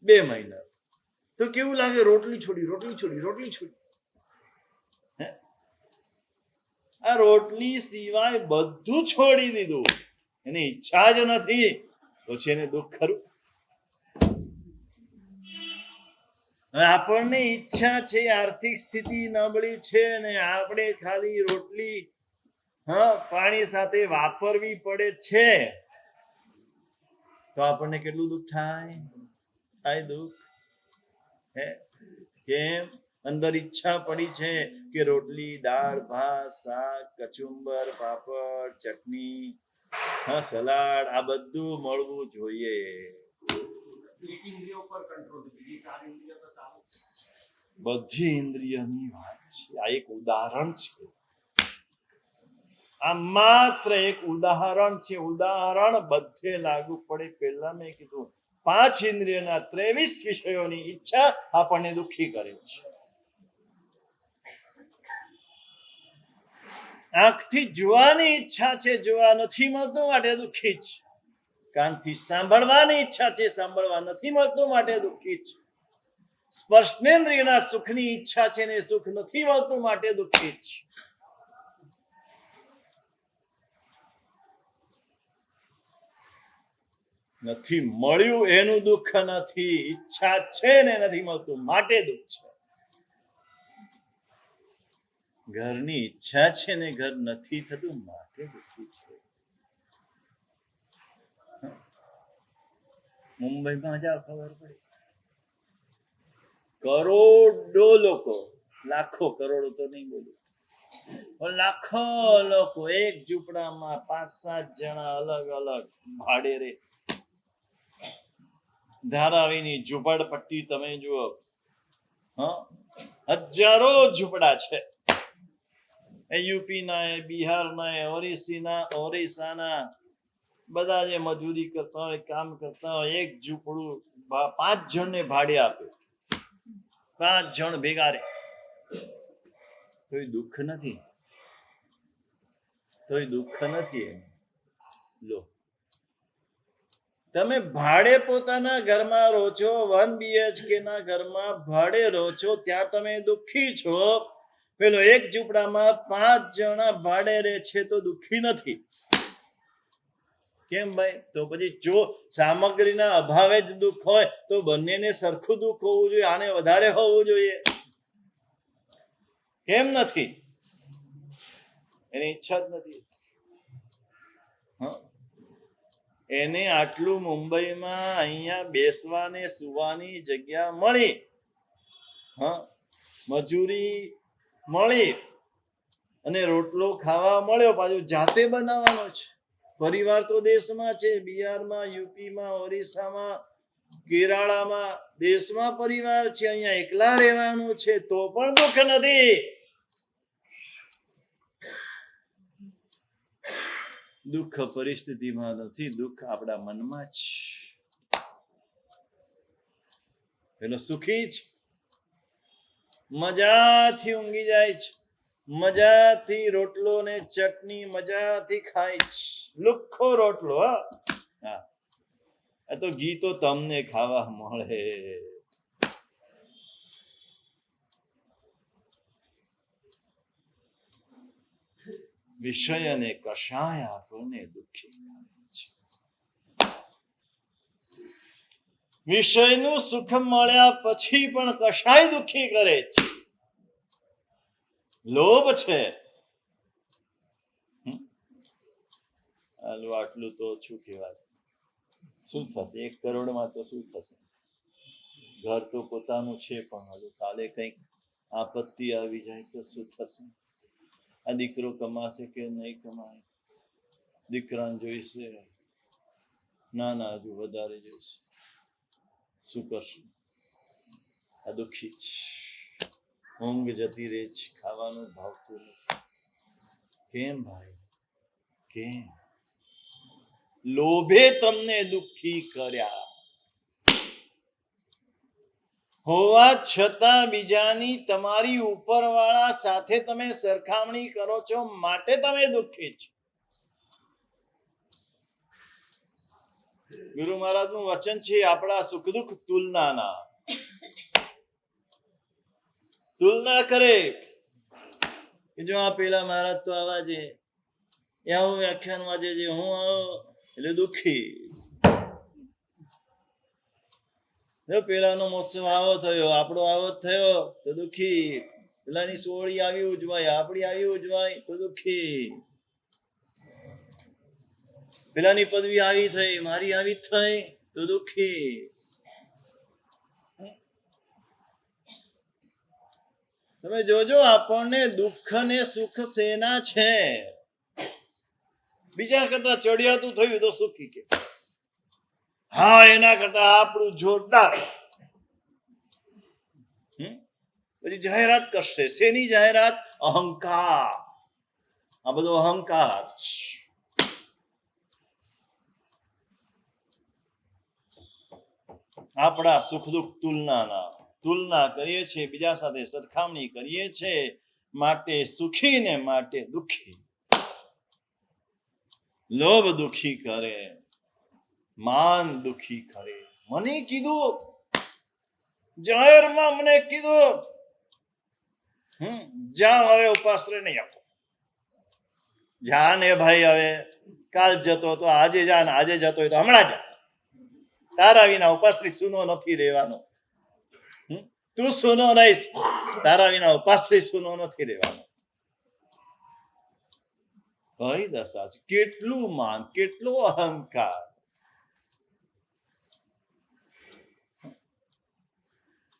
2 મહિના. તો કેવું લાગે? રોટલી છોડી. આ રોટલી સિવાય બધું છોડી દીધું. એની ઈચ્છા જ નથી, પછી એને દુઃખ ખરું. આપણને ઈચ્છા છે, આર્થિક સ્થિતિ નબળી છે ને આપણે ખાલી રોટલી પાણી સાથે વાપરવી પડે છે, તો આપણને કેટલું દુઃખ થાય દુઃખ. હે કેમ? અંદર ઈચ્છા પડી છે કે રોટલી, દાળ, ભાત, શાક, કચુંબર, પાપડ, ચટણી, સલાડ, આ બધું મળવું જોઈએ. બધી ઇન્દ્રિયની વાત છે. આ એક ઉદાહરણ છે. આ માત્ર એક ઉદાહરણ છે. ઉદાહરણ બધે લાગુ પડે. પહેલા મેં કીધું 5 ઇન્દ્રિયના 23 વિષયોની ઈચ્છા આપણને દુઃખી કરે છે. આંખથી જોવાની ઈચ્છા છે, જોવા નથી મળતું માટે દુઃખી છે. કાનથી સાંભળવાની ઈચ્છા છે, સાંભળવા નથી મળતું માટે દુઃખી છે. સ્પર્શેન્દ્રિયના સુખની ઈચ્છા છે ને સુખ નથી મળતું માટે દુઃખી છે. નથી મળ્યું એનું દુઃખ નથી, ઈચ્છા છે ને નથી મળતું માટે દુઃખ છે. ઘરની ઈચ્છા છે ને ઘર નથી થતું માટે દુઃખી છે. મુંબઈમાં જાઓ ખબર પડી, કરોડો લોકો, લાખો, કરોડો તો નહીં બોલું, લાખો લોકો એક ઝૂંપડામાં 5-7 જણા અલગ અલગ ભાડે રહે. ધારાવીની ઝૂંપડપટ્ટી તમે જુઓ, હજારો ઝૂંપડા છે. યુપીના, બિહારના, ઓરિસ્સાના બધા જે મજૂરી કરતા હોય, કામ કરતા હોય, એક ઝૂંપડું 5 જણને ભાડે આપે. 5 જણ ભેગા રહે. તોય દુઃખ નથી. લો, તમે ભાડે પોતાના ઘરમાં રહો છો, 1 BHK ના ઘરમાં ભાડે રહો છો, ત્યાં તમે દુઃખી છો. પેલો એક ઝૂંપડામાં 5 જણા ભાડે રહે છે તો દુઃખી નથી. કેમ ભાઈ? તો પછી જો સામગ્રીના અભાવે જ દુઃખ હોય તો બંનેને સરખું દુઃખ હોવું જોઈએ, આને વધારે હોવું જોઈએ. કેમ નથી? એની ઈચ્છા જ નથી. એને આટલું મુંબઈમાં અહીંયા બેસવાને સુવાની જગ્યા મળી, મજૂરી મળી અને રોટલો ખાવા મળ્યો, પાછું જાતે બનાવવાનો છે. પરિવાર તો દેશમાં છે, બિહારમાં, યુપીમાં, ઓરિસ્સામાં, કેરાળામાં, દેશમાં પરિવાર છે. અહીંયા એકલા રહેવાનું છે તો પણ દુઃખ નથી. દુઃખ પરિસ્થિતિમાં નથી, દુઃખ આપણા મનમાં છે. પેલો સુખી છે, મજાથી ઊંઘી જાય છે, મજાથી રોટલો ને ચટણી મજાથી ખાય છે. લુખ્ખો રોટલો. હા, આ તો ઘી તો તમને ખાવા મળે. વિષય અને કષાય આપણને દુઃખી કરે છે. વિષયનું સુખ મળ્યા પછી પણ કષાય દુઃખી કરે છે. લોભ છે. આટલું તો શું કહેવાય? શું થશે? 1 કરોડમાં તો શું થશે? ઘર તો પોતાનું છે પણ હજુ કાલે કંઈક આપત્તિ આવી જાય તો શું થશે? આ દીકરો કમાશે કે નહીં કમાય? દીકરાને જોઈશે, ના હજુ વધારે જોઈશે. શું કરશું? આ દુઃખી છે. ઊંઘ જતી રહે છે, ખાવાનું ભાવતું નથી. કેમ ભાઈ? કેમ? લોભે તમને દુઃખી કર્યા. હોવા છતાં બીજાની, તમારી ઉપરવાળા સાથે તમે સરખામણી કરો છો માટે તમે દુઃખી છો. ગુરુ મહારાજનું વચન છે, આપણા સુખ દુઃખ તુલનાના. તુલના કરે કે જો આ પેલા મહારાજ તો આવા છે, આવું વ્યાખ્યાન વાંચે છે, હું આવો એટલે દુઃખી. પેલાનો મહોત્સવ આવો થયો, આપણો આવો થયો તો દુઃખી. પેલાની સોળી આવી ઉજવાય, આપણી આવી ઉજવાય તો દુઃખી. પેલાની પદવી આવી થઈ, મારી આવી થઈ તો દુઃખી. તમે જોજો, આપણને દુઃખ ને સુખ શેના છે? બીજા કરતા ચડિયાતું થયું તો સુખી કે, હા એના કરતા આપણું જોરદાર. પછી જાહેરાત કરશે. શેની જાહેરાત? અહંકાર. આ બધો અહંકાર. આપણા સુખ દુઃખ તુલના કરીએ છીએ, બીજા સાથે સરખામણી કરીએ છીએ, માટે સુખી ને માટે દુઃખી. લોભ દુઃખી કરે, માન દુઃખી કરે. મને કીધું, જાહેરમાં મને કીધું, જા હવે ઉપાશ્રય નહીં આપો. જા ને ભાઈ, હવે કાલ જતો તો આજે જા, ને આજે જતો હોય તો હમણાં જા. તારા વિના ઉપાશ્રિત સુનો નથી રહેવાનો. તું સુનો રહીશ, તારા વિના ઉપાશ્રિત સુનો નથી રહેવાનો. કઈ દશા છે! કેટલું માન, કેટલો અહંકાર.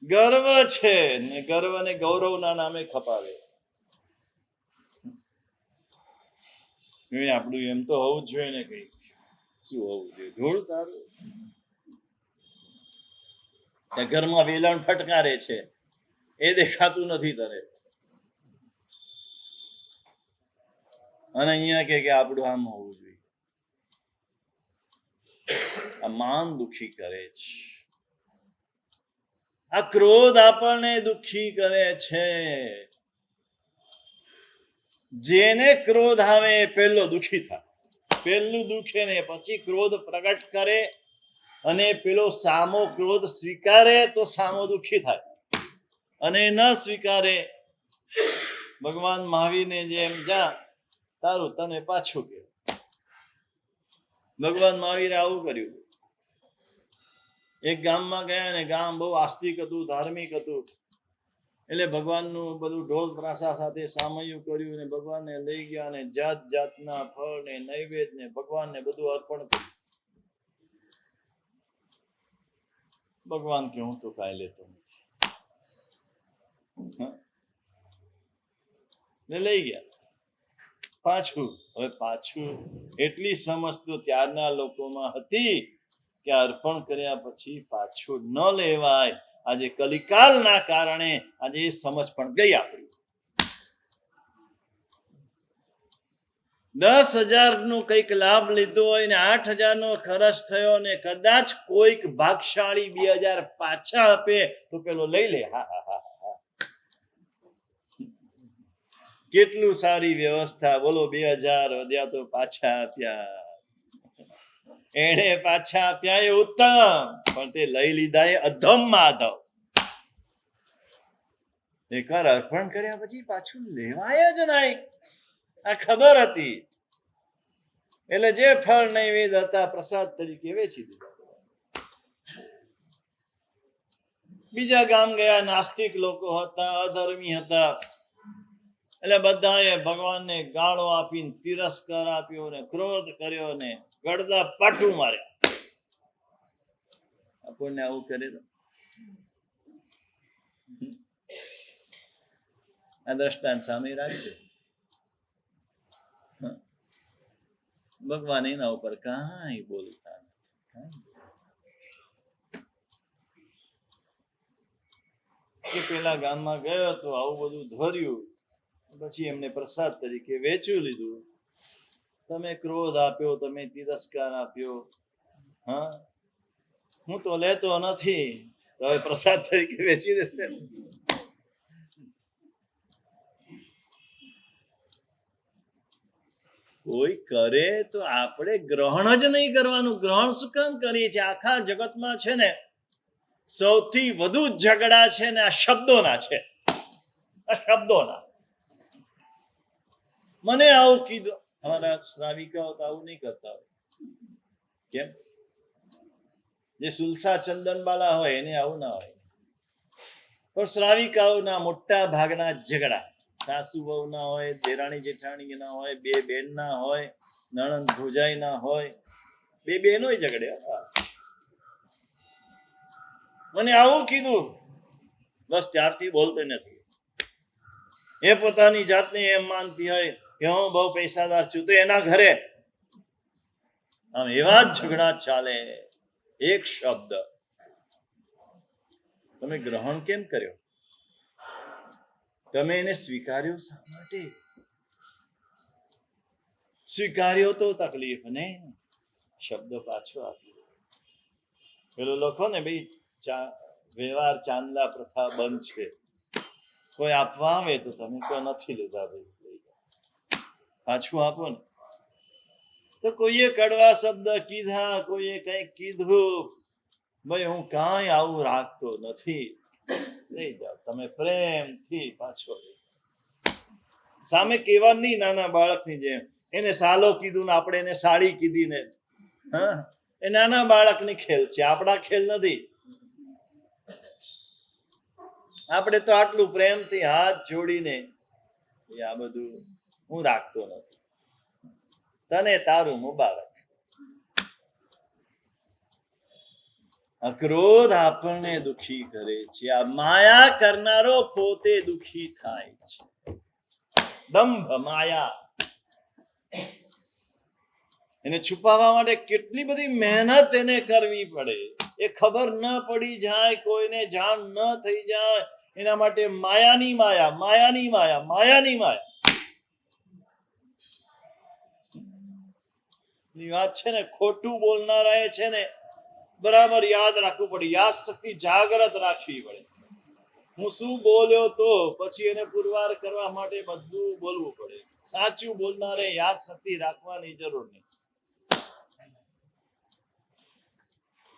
ગર્વ છે ને ગર્વને ગૌરવના નામે ખપાવે. આપણું એમ તો હોવું જોઈએ ને, કઈ શું હોવું જોઈએ? ધૂળ તારું. ઘરમાં વેલણ ફટકારે છે, એ દેખાતું નથી તને, અને અહીંયા કે આપણું આમ હોવું જોઈએ. આ માન દુઃખી કરે છે. આ ક્રોધ આપણને દુઃખી કરે છે. જેને ક્રોધ આવે પેલો દુઃખી થાય. પેલું દુઃખે ને પછી ક્રોધ પ્રગટ કરે, અને પેલો સામો ક્રોધ સ્વીકારે તો સામો દુઃખી થાય, અને ન સ્વીકારે ભગવાન મહાવીરને જેમ જા તારું તને પાછું કે ભગવાન મહાવીરે આવું કર્યું. એક ગામમાં ગયા ને ગામ બહુ આસ્તિક હતું, ધાર્મિક હતું. એટલે ભગવાનનું બધું ઢોલ ત્રાસા સાથે સામયું કર્યું ને ભગવાનને લઈ ગયા ને જાત જાતના ફળ ને નૈવેદ્ય ને ભગવાનને બધું અર્પણ કર્યું. ભગવાન કે હું તો કાંઈ લેતો નથી ને લઈ ગયા પાછું. હવે પાછું એટલી સમજ તો ત્યારના લોકોમાં હતી કે અર્પણ કર્યા પછી પાછું ન લેવાય. આજે કલિકાલના કારણે આજે એ સમજ પણ ગઈ આપણી. 10,000 નું કંઈક લાભ લીધો હોય ને 8,000 નો ખર્ચ થયો ને કદાચ કોઈક ભાગશાળી 2,000 પાછા આપે તો પેલો લઈ લે. હા હા હા હા, કેટલું સારી વ્યવસ્થા. બોલો 2,000 વધ્યા તો પાછા આપ્યા. એને પાછા આપ્યા એ ઉત્તમ, પણ તે લઈ લીધા એ અધમમાં અધમ. એકવાર અર્પણ કર્યા પછી પાછું લેવાય જ નહીં. આ ખબર હતી એટલે જે ફળ નૈવેદ્ય હતા પ્રસાદ તરીકે વેચી દીધા. બીજા ગામ ગયા, નાસ્તિક લોકો હતા, અધર્મી હતા. એટલે બધાએ ભગવાનને ગાળો આપીને તિરસ્કાર આપ્યો ને ક્રોધ કર્યો ને ગળદા પાટું માર્યા. આપણને આવું કરે તો આ દ્રષ્ટાંત સામે રાખજો. ભગવાન એના ઉપર કાંઈ બોલતા નથી. પેલા ગામમાં ગયો તો આવું બધું ધર્યું, પછી એમને પ્રસાદ તરીકે વેચ્યું લીધું. તમે ક્રોધ આપ્યો, તમે તિરસ્કાર આપ્યો. હા, હું તો લેતો નથી, તો હવે પ્રસાદ તરીકે વેચી દેશે. કોઈ કરે તો આપણે ગ્રહણ જ નહીં કરવાનું. ગ્રહણ શું કામ કરીએ છીએ? આખા જગતમાં છે ને સૌથી વધુ ઝઘડા છે ને આ શબ્દોના છે. આ શબ્દોના. મને આવું કીધું. અમારા શ્રાવિકાઓ તો આવું નહીં કરતા હોય. કેમ? જે સુલસા ચંદનબાલા હોય એને આવું ના હોય. પણ શ્રાવિકાઓના મોટા ભાગના ઝઘડા સાસુ વહુ ના હોય, દેરાણી જેઠાણી ના હોય, બે બેન ના હોય, નણંદ ભોજાઈ ના હોય, બે બેનો ઝઘડે. મને આવું કીધું, બસ ત્યારથી બોલતો નથી. એ પોતાની જાતને એમ માનતી હોય કે હું બહુ પૈસાદાર છું, તો એના ઘરે આમ એવા જ ઝઘડા ચાલે. એક શબ્દ તમે ગ્રહણ કેમ કર્યો? તમે એને સ્વીકાર્યો શા માટે? સ્વીકાર્યો તો તકલીફ ને. શબ્દ પાછો આપ્યો. પેલો લખો ને ભાઈ, વ્યવહાર ચાંદલા પ્રથા બંધ છે. કોઈ આપવા આવે તો તમે કહો નથી લીધા ભાઈ, પાછું આપો ને. તો કોઈએ કડવા શબ્દ કીધા, કોઈએ કઈક કીધું, ભાઈ હું કાંઈ આવું રાખતો નથી, લઈ જાઓ તમે પ્રેમથી પાછો. સામે કેવા નહીં, નાના બાળકની જેમ. એને સાલો કીધું ને આપણે એને સાડી કીધી ને. હા, એ નાના બાળકની ખેલ છે, આપણા ખેલ નથી. આપણે તો આટલું પ્રેમથી હાથ જોડીને આ બધું હું રાખતો નથી, તને તારું મુબારક. ક્રોધ આપણને દુખી કરે છે. આ માયા કરનારો પોતે દુખી થાય છે. દંભ માયા. એને છુપાવવા માટે કેટલી બધી મહેનત એને કરવી પડે. એ ખબર ન પડી જાય, કોઈને જાણ ન થઈ જાય, એના માટે માયાની માયા, માયાની માયા, માયાની માયા. વાત છે ને, ખોટું બોલનારા છે ને બરાબર યાદ રાખવું પડે. યાદ શક્તિ જાગ્રત રાખવી પડે. હું શું બોલ્યો તો પછી એને પુરવાર કરવા માટે બધું બોલવું પડે. સાચું બોલનારે યાદ શક્તિ રાખવાની જરૂર નહીં.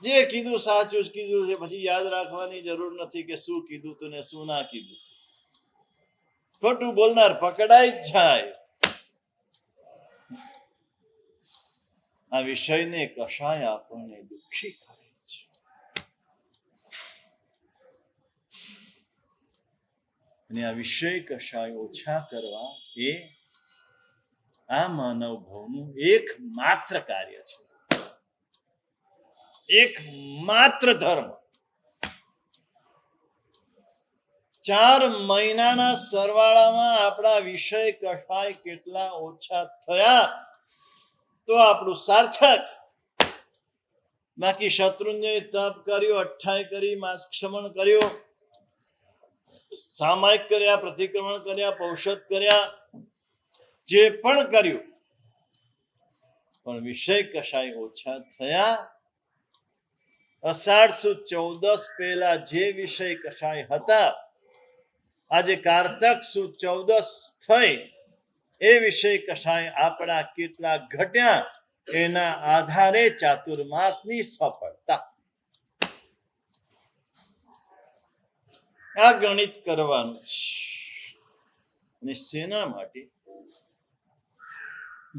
જે કીધું સાચું જ કીધું છે, પછી યાદ રાખવાની જરૂર નથી કે શું કીધું તું ને શું ના કીધું. ખોટું બોલનાર પકડાઈ જ જાય. આ વિષયને કશાય આપણને દુઃખી કરે છે. અને આ વિષય કશાય ઓછા કરવા એ આ માનવ ભાવનું એકમાત્ર કાર્ય છે, એકમાત્ર ધર્મ. 4 મહિનાના સરવાળામાં આપણા વિષય કશાય કેટલા ઓછા થયા તો આપણું સાર્થક. બાકી શત્રુંજય તપ કર્યો, 28 કરી, માસ ક્ષમણ કર્યો, સામાયિક કર્યા, પ્રતિક્રમણ કર્યા, પૌષધ કર્યા, જે પણ કર્યું, પણ વિષય કશાય ઓછા થયા. અષાઢ સુદ 14 પહેલા જે વિષય કશાય હતા, આજે કારતક સુદ 14 થઈ, એ વિષય કશાય આપણા કેટલા ઘટ્યા, એના આધારે ચાતુર્માસની સફળતા. આ ગણિત કરવાનું છે. અને શેના માટે?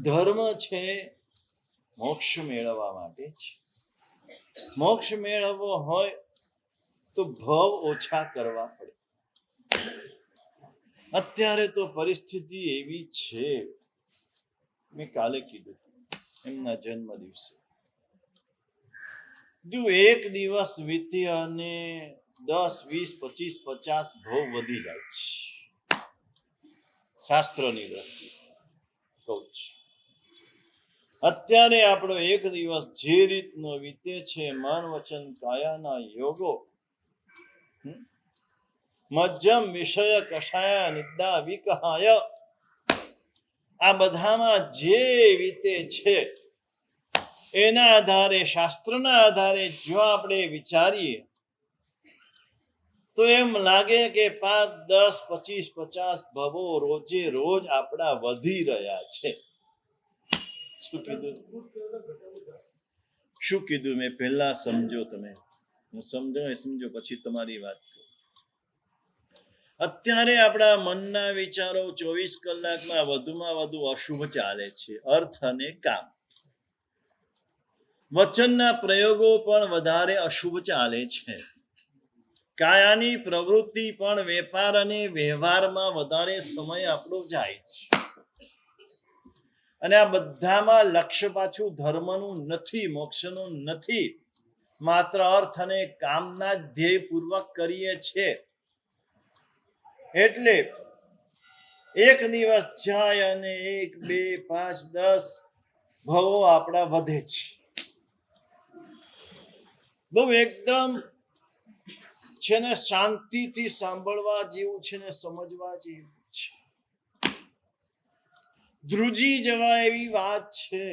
ધર્મ છે મોક્ષ મેળવવા માટે છે. મોક્ષ મેળવવો હોય તો ભવ ઓછા કરવા પડે. અત્યારે તો પરિસ્થિતિ એવી છે, મેં કાલે કીધું એમના જન્મ દિવસે, જો એક દિવસ વીતી અને 10, 20, 25, 50 ભવ વધી જાય છે. શાસ્ત્રની દ્રષ્ટિએ કહું છું. અત્યારે આપણો એક દિવસ જે રીતનો વીતે છે, મન વચન કાયાના યોગો, મજ્જમ વિષય કષાય નિદ્રા વિકહાય, આ બધામાં જે વીતે છે એના આધારે, શાસ્ત્રના આધારે જો આપણે વિચારીએ તો એમ લાગે કે 5, 10, 25, 50 ભવો રોજે રોજ આપણા વધી રહ્યા છે. શું કીધું મેં? પહેલા સમજો. તમે હું સમજો પછી તમારી વાત. અત્યારે આપણા મનના વિચારો 24 કલાકમાં વધુમાં વધુ અશુભ ચાલે છે. અર્થ અને કામ. વચનના પ્રયોગો પણ વધારે અશુભ ચાલે છે. કાયાની પ્રવૃત્તિ પણ વેપાર અને વ્યવહારમાં વધારે સમય આપણો જાય છે. અને આ બધામાં લક્ષ્ય પાછું ધર્મનું નથી, મોક્ષનું નથી, માત્ર અર્થ અને કામના જ ધ્યેયપૂર્વક કરીએ છીએ. એટલે એક દિવસ જાય અને 1, 2, 5, 10 ભવો આપણા વધે છે. બહુ એકદમ છે ને શાંતિથી સાંભળવા જેવું છે ને સમજવા જેવું છે. ધ્રુજી જવા એવી વાત છે.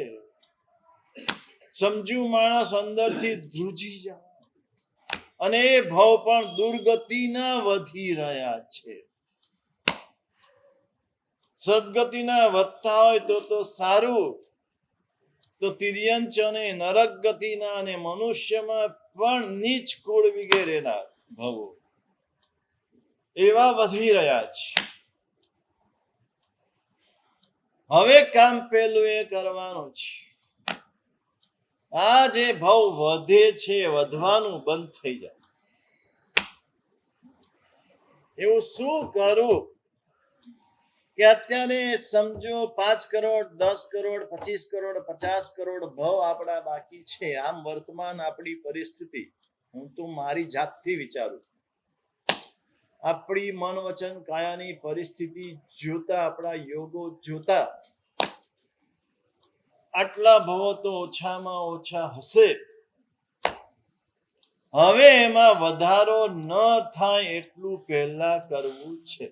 સમજુ માણસ અંદરથી ધ્રુજી જાય. અને એ ભાવ પણ દુર્ગતિના વધી રહ્યા છે. સદગતિના વધતા હોય તો સારું. તો તિર્યંચ અને નરક ગતિના અને મનુષ્યમાં પણ નીચ કુળ વગેરેના ભવો એવા વધી રહ્યા છે. હવે કામ પેલું એ કરવાનું છે, આ જે ભાવ વધે છે વધવાનું બંધ થઈ જાય. એવું શું કરું કે અત્યારે સમજો 5 કરોડ, 10 કરોડ, 25 કરોડ, 50 કરોડ ભવ આપણા બાકી છે. આમ વર્તમાન આપણી પરિસ્થિતિ, હું તો મારી જાતથી વિચારું, આપણી મન વચન કાયાની પરિસ્થિતિ જોતા, આપણા યોગો જોતા, આટલા ભવો તો ઓછામાં ઓછા હશે. હવે એમાં વધારો ન થાય એટલું પહેલા કરવું છે.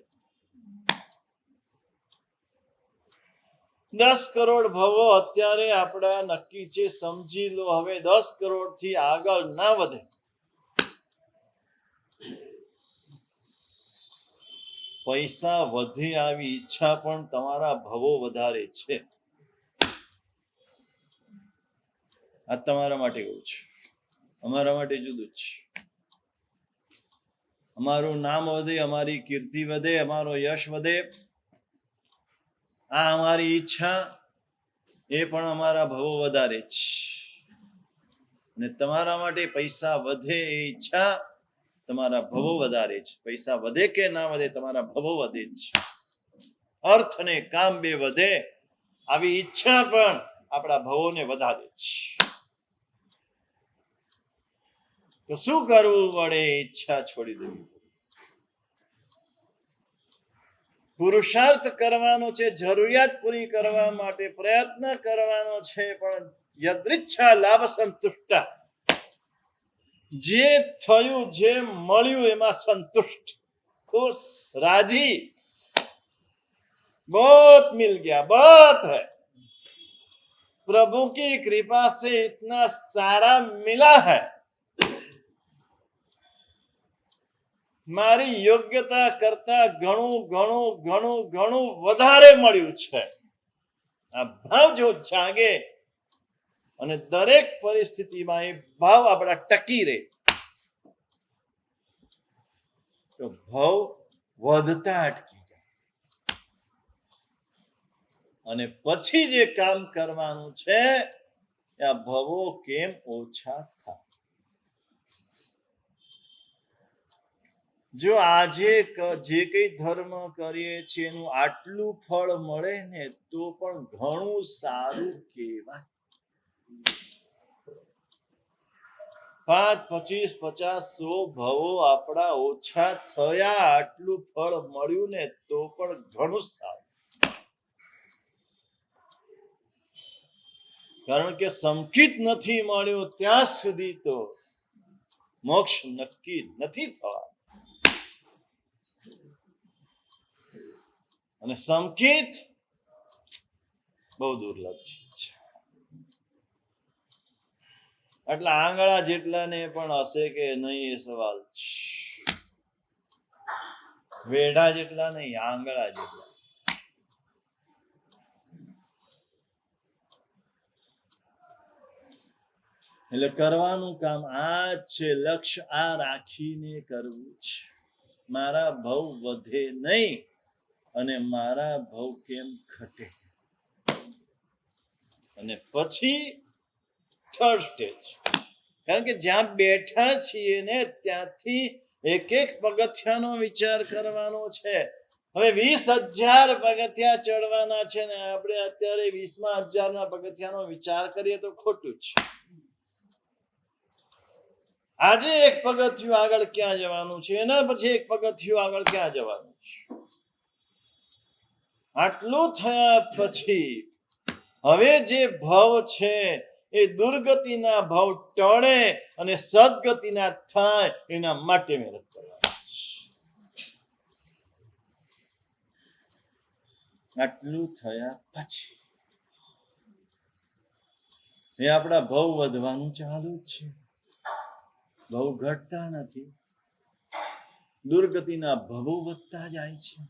10 કરોડ ભવો અત્યારે આપણા નક્કી છે, સમજી લો. હવે 10 કરોડ થી આગળ ના વધે. પૈસા વધે આવી ઈચ્છા પણ તમારા ભવો વધારે છે. આ તમારા માટે કહું છું, અમારા માટે જુદું છે. અમારું નામ વધે, અમારી કીર્તિ વધે, અમારો યશ વધે, આ અમારી ઈચ્છા, એ પણ અમારા ભવો વધારે છે. અને તમારા માટે પૈસા વધે એ ઈચ્છા, તમારા ભવો વધારે છે. પૈસા વધે કે ના વધે, તમારા ભવો વધે છે. અર્થ અને કામ બે વધે, આવી ઈચ્છા પણ આપણા ભવોને વધારે છે. તો શું કરવું પડે? ઈચ્છા છોડી દેવી. પુરુષાર્થ કરવાનો છે, જરૂરિયાત પૂરી કરવા માટે પ્રયત્ન કરવાનો છે, પણ યદૃચ્છા લાભ સંતુષ્ટા, જે થયું, જે મળ્યું એમાં સંતુષ્ટ, ખુશ, રાજી. बहुत मिल गया, बहुत है, प्रभु की कृपा से इतना सारा मिला है, મારી યોગ્યતા કરતા ઘણું ઘણું ઘણું ઘણું વધારે મળ્યું છે. આ ભાવ જો જાગે અને દરેક પરિસ્થિતિમાં એ ભાવ આપણા ટકી રહે, તો ભાવ વધતા અટકી જાય. અને પછી જે કામ કરવાનું છે, આ ભવો કેમ ઓછા થાય. જો આજે જે કઈ ધર્મ કરીએ છીએ એનું આટલું ફળ મળે ને, તો પણ ઘણું સારું કહેવાય. 5, 25, 50, 100 ભવો આપણા ઓછા થયા, આટલું ફળ મળ્યું ને, તો પણ ઘણું સારું. કારણ કે સંકિત નથી મળ્યું ત્યાં સુધી તો મોક્ષ નક્કી નથી થવા. અને સંકેત બહુ દુર્લભ છે. એટલે આંગળા જેટલા ને પણ હશે કે નહીં એ સવાલ છે. વેઢા જેટલા નહીં, આંગળા જેટલા. એટલે કરવાનું કામ આ જ છે. લક્ષ્ય આ રાખીને કરવું છે. મારા ભવ વધે નહીં અને મારા ભવ કેમ ઘટે. અને પછી થર્ડ સ્ટેજ, કારણ કે જ્યાં બેઠા છીએ ને ત્યાંથી એક એક પગથિયાનો વિચાર કરવાનો છે. હવે 20,000 પગથિયા ચડવાના છે ને આપણે અત્યારે 20,000 પગથિયાનો વિચાર કરીએ તો ખોટું છે. આજે એક પગથિયું આગળ ક્યાં જવાનું છે, એના પછી એક પગથિયું આગળ ક્યાં જવાનું છે. આટલું થયા પછી હવે જે ભવ છે એ દુર્ગતિના ભવ ટળે અને સદગતિના થાય એના માટે મહેનત કરવાની છે. આટલું થયા પછી એ આપણા ભવ વધવાનું ચાલુ જ છે. ભવ ઘટતા નથી, દુર્ગતિના ભવો વધતા જાય છે.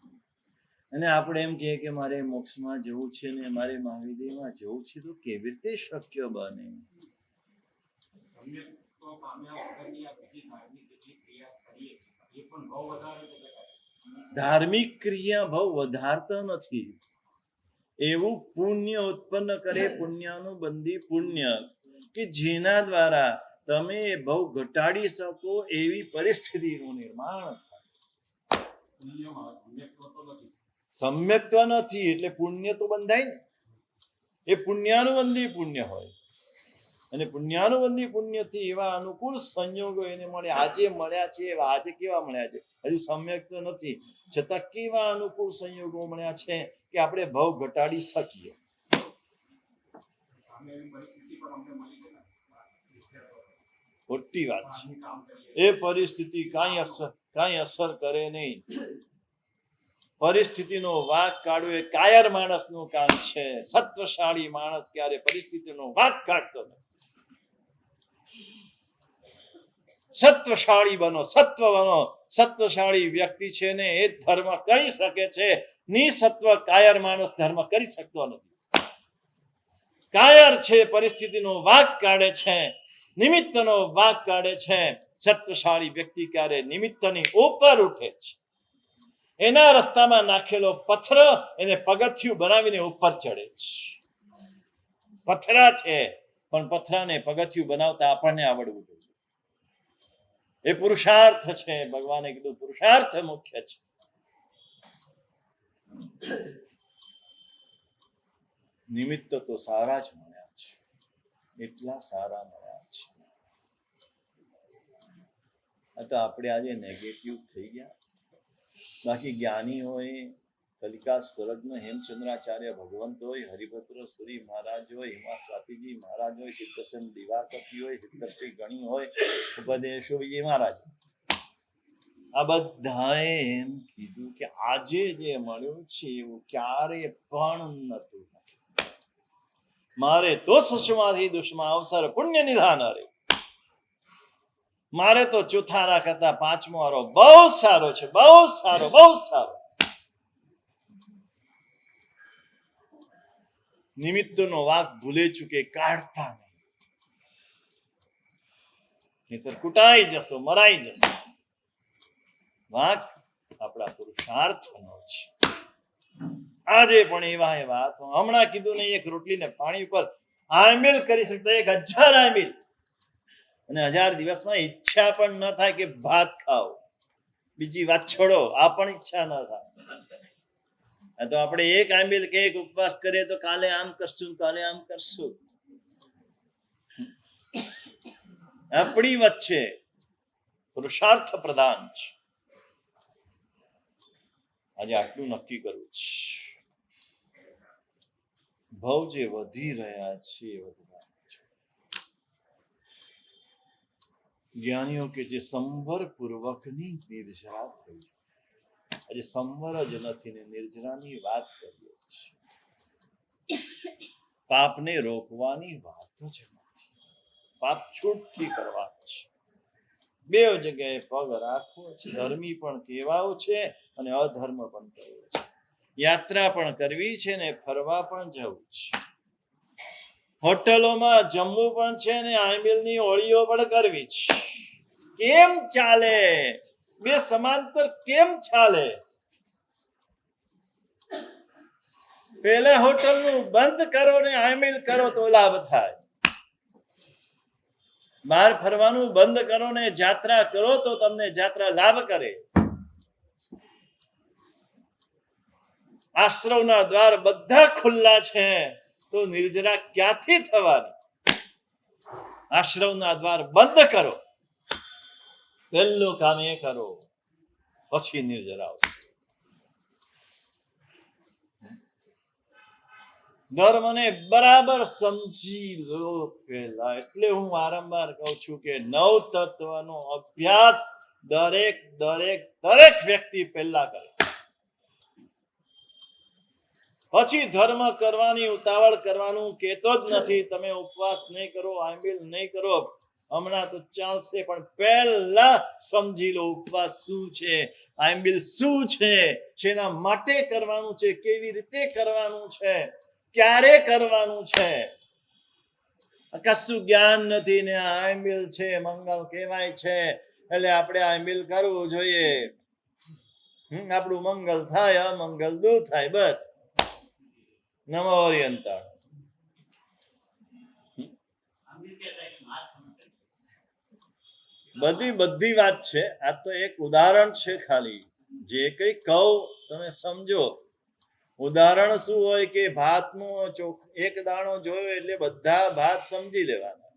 અને આપણે એમ કહીએ કે મારે મોક્ષમાં જવું છે ને મારે મહાવિદ્યમાં જવું છે, તો કેવી રીતે શક્ય બને? ધાર્મિક ક્રિયા ભવ વધારતા નથી. એવું પુણ્ય ઉત્પન્ન કરે, પુણ્યનું બંધી પુણ્ય, કે જેના દ્વારા તમે ભવ ઘટાડી શકો એવી પરિસ્થિતિનું નિર્માણ થાય. સમ્યક્ત્વ નથી એટલે પુણ્ય તો બંધાય ને. એ પુણ્યાનુબંધી પુણ્ય હોય અને પુણ્યાનુબંધી પુણ્યથી એવા અનુકૂળ સંયોગો એને મળે. આજે મળ્યા છે, આજે કેવા મળ્યા છે, હજુ સમ્યક્ત્વ નથી, છતાં કેવા અનુકૂળ સંયોગો મળ્યા છે કે આપણે ભવ ઘટાડી શકીએ. ખોટી વાત છે. એ પરિસ્થિતિ કાંઈ અસર કરે નહીં. પરિસ્થિતિનો વાંક કાઢવો એ કાયર માણસનું કામ છે. સત્વશાળી માણસ ક્યારે પરિસ્થિતિનો વાંક કાઢતો નથી. સત્વશાળી બનો, સત્વ બનો. સત્વશાળી વ્યક્તિ છે ને એ ધર્મ કરી શકે છે. નિસત્વ કાયર માણસ ધર્મ કરી શકતો નથી. કાયર છે, પરિસ્થિતિનો વાંક કાઢે છે, નિમિત્તનો વાંક કાઢે છે. સત્વશાળી વ્યક્તિ ક્યારે નિમિત્તની ઉપર ઉઠે છે, એના રસ્તામાં નાખેલો પથ્થર એને પગથિયું બનાવીને ઉપર ચડે છે. પથરા છે પણ પથરાને પગથિયું બનાવતા આપણને આવડવું જોઈએ. એ પુરુષાર્થ છે. ભગવાને કીધું પુરુષાર્થ મુખ્ય છે. નિમિત્ત તો સારા જ મળ્યા છે, એટલા સારા મળ્યા છે. આ તો આપણે આજે નેગેટિવ થઈ ગયા. બાકી જ્ઞાની હોય, કલિકા સ્વર્ગનો હેમચંદ્રાચાર્ય ભગવંત હોય, હરિભદ્ર સુરી મહારાજ હોય, હિમા સ્વાતિજી મહારાજ હોય, સિદ્ધસેન દિવાકરજી હોય, સિદ્ધશ્રી ગણી હોય, ઉપદેશો વિજય મહારાજ, આ બધાએ એમ કીધું કે આજે જે મળ્યું છે એવું ક્યારે પણ નતું. મારે તો સુષ્માથી દુષ્મા અવસર પુણ્ય નિધાન રે. મારે તો ચોથારા કરતા પાંચમો આરો બહુ સારો છે, બહુ સારો, બહુ સારો. નિમિત્તનો વાંક ભૂલે ચૂકે કાઢતા નહીં, નહીતર કુટાઈ જશો, મરાઈ જશો. વાંક આપણા પુરુષાર્થનો છે. આજે પણ એવા એવા હમણાં કીધું ને, એક રોટલીને પાણી ઉપર આંબીલ કરી શકતા 1000 આંબીલ, અને 1000 દિવસમાં ઈચ્છા પણ ન થાય કે ભાત ખાઓ. બીજી વાત છોડો, આ પણ ઈચ્છા ન થાય. આ તો આપણે એક આંબીલ કે એક ઉપવાસ કરીએ તો કાલે આમ કરશું, કાલે આમ કરશું. આપણી વચ્ચે પુરુષાર્થ પ્રધાન છે. આજે આટલું નક્કી કરવું છે. ભાવ જે વધી રહ્યા છે એ વધવા. જ્ઞાનીઓ કે જે સંવર પૂર્વકની નિર્જરા થઈ, આજે સંવર જ નથી ને નિર્જરાની વાત કરીએ છીએ. પાપને રોકવાની વાત જ નથી, પાપ છૂટથી કરવાનું છે. બે જગ્યાએ પગ રાખવો છે. ધર્મી પણ કહેવાવું છે અને અધર્મ પણ કરવું છે. યાત્રા પણ કરવી છે ને ફરવા પણ જવું છે. હોટલોમાં જમવું પણ છે ને આંબીલની ઓળીઓ પણ કરવી છે. કેમ ચાલે? બે સમાંતર કેમ ચાલે? પહેલા હોટલનું બંધ કરો ને આંબીલ કરો તો લાભ થાય. બહાર ફરવાનું બંધ કરો ને જાત્રા કરો તો તમને જાત્રા લાભ કરે. આશ્રમના દ્વાર બધા ખુલ્લા છે તો નિર્જરા ક્યાંથી થવાની? આશ્રમના દ્વાર બંધ કરો, પહેલું કામ એ કરો, પછી નિર્જરા આવશે. ધર્મને બરાબર સમજી લો પહેલા. એટલે હું વારંવાર કહું છું કે 9 તત્વનો અભ્યાસ દરેક દરેક દરેક વ્યક્તિ પહેલા કરે, પછી ધર્મ કરવાની ઉતાવળ કરવાનું કહેતો જ નથી. તમે ઉપવાસ નહીં કરો, આંબીલ નહીં કરો, હમણાં તો ચાલશે, પણ પહેલા સમજી લો ઉપવાસ શું છે, આંબીલ શું છે, શેના માટે કરવાનું છે, કેવી રીતે કરવાનું છે, ક્યારે કરવાનું છે. કશું જ્ઞાન નથી ને આંબીલ છે, મંગલ કહેવાય છે એટલે આપણે આંબીલ કરવું જોઈએ. આપણું મંગલ થાય, અમંગલ દૂર થાય, બસ. નમો ઓરિયંતાળ. બધી વાત છે. આ તો એક ઉદાહરણ છે ખાલી. જે કઈ કહું તમે સમજો. ઉદાહરણ શું હોય કે ભાતનો એક દાણો જોયો એટલે બધા ભાત સમજી લેવાના.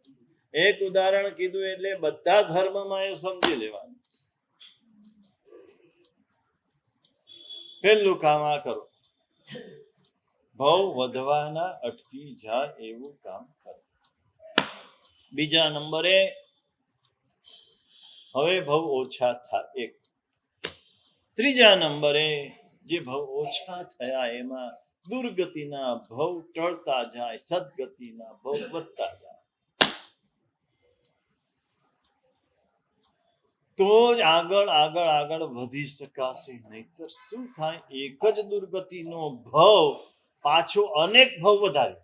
એક ઉદાહરણ કીધું એટલે બધા ધર્મમાં એ સમજી લેવાનું. પહેલું કામ આ કરો, ભાવ વધવાના અટકી જાય એવું કામ કરો. બીજા નંબરે હવે ભાવ ઓછા થાય, એક. ત્રીજા નંબરે જે ભાવ ઓછા થયા એમાં દુર્ગતિના ભાવ ટળતા જાય, સદગતિના ભાવ વધતા જાય. તો જ આગળ આગળ આગળ વધી શકાશે. નહીતર શું થાય? એક જ દુર્ગતિનો ભાવ પાછો અનેક ભાવ વધારે.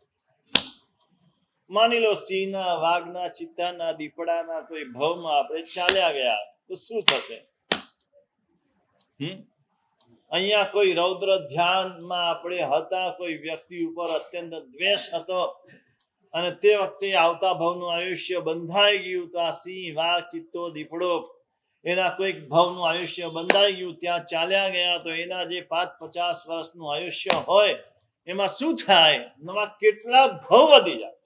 માની લો સિંહના, વાઘના, ચિત્તાના, દીપડાના કોઈ ભવમાં આપણે ચાલ્યા ગયા તો શું થશે? અહીંયા કોઈ રૌદ્ર ધ્યાનમાં આપણે હતા, કોઈ વ્યક્તિ ઉપર અત્યંત દ્વેષ હતો અને તે વખતે આવતા ભવનું આયુષ્ય બંધાઈ ગયું, તો આ સિંહ, વાઘ, ચિત્તો, દીપડો એના કોઈક ભવનું આયુષ્ય બંધાઈ ગયું, ત્યાં ચાલ્યા ગયા તો એના જે 5-50 વર્ષનું આયુષ્ય હોય એમાં શું થાય? નવા કેટલા ભવ વધી જાય.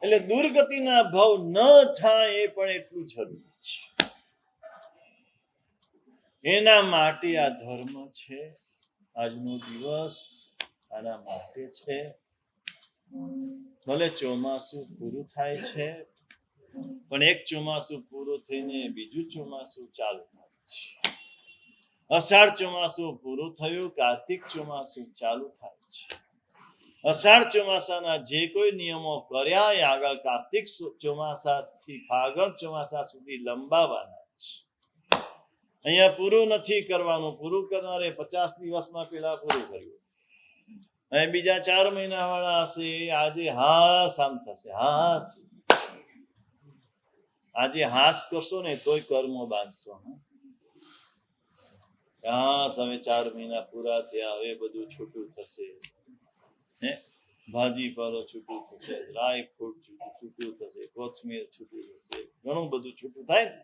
એટલે દુર્ગતિના ભવ ન થાય એ પણ એટલું જરૂરી છે. એના માટે આ ધર્મ છે. આજનો દિવસ આના માટે છે. ભલે ચોમાસું પૂરું થાય છે, પણ એક ચોમાસું પૂરું થઈને બીજું ચોમાસું ચાલુ થાય છે. અષાઢ ચોમાસું પૂરું થયું, કાર્તિક ચોમાસું ચાલુ થાય છે. અષાઢ ચોમાસાના જે કોઈ નિયમો કર્યા એ આગળ કાર્તિક ચોમાસાથી ફાગણ ચોમાસા સુધી લંબાવવાના છે. અહીંયા પૂરું નથી કરવાનું. પૂરું કરનારે 50 દિવસમાં પેલા પૂરું કર્યું. અહીં બીજા 4 મહિના વાળા હશે, આજે હાસ આમ થશે. હાસ આજે હાસ કરશો ને તોય કર્મો બાંધશો. હાસ હવે 4 મહિના પૂરા થયા, હવે બધું છૂટું થશે. ભાજી પાલો છૂટું થશે, ડ્રાય ફ્રૂટ છૂટું થશે, કોથમીર છૂટું થશે, ઘણું બધું છૂટું થાય ને.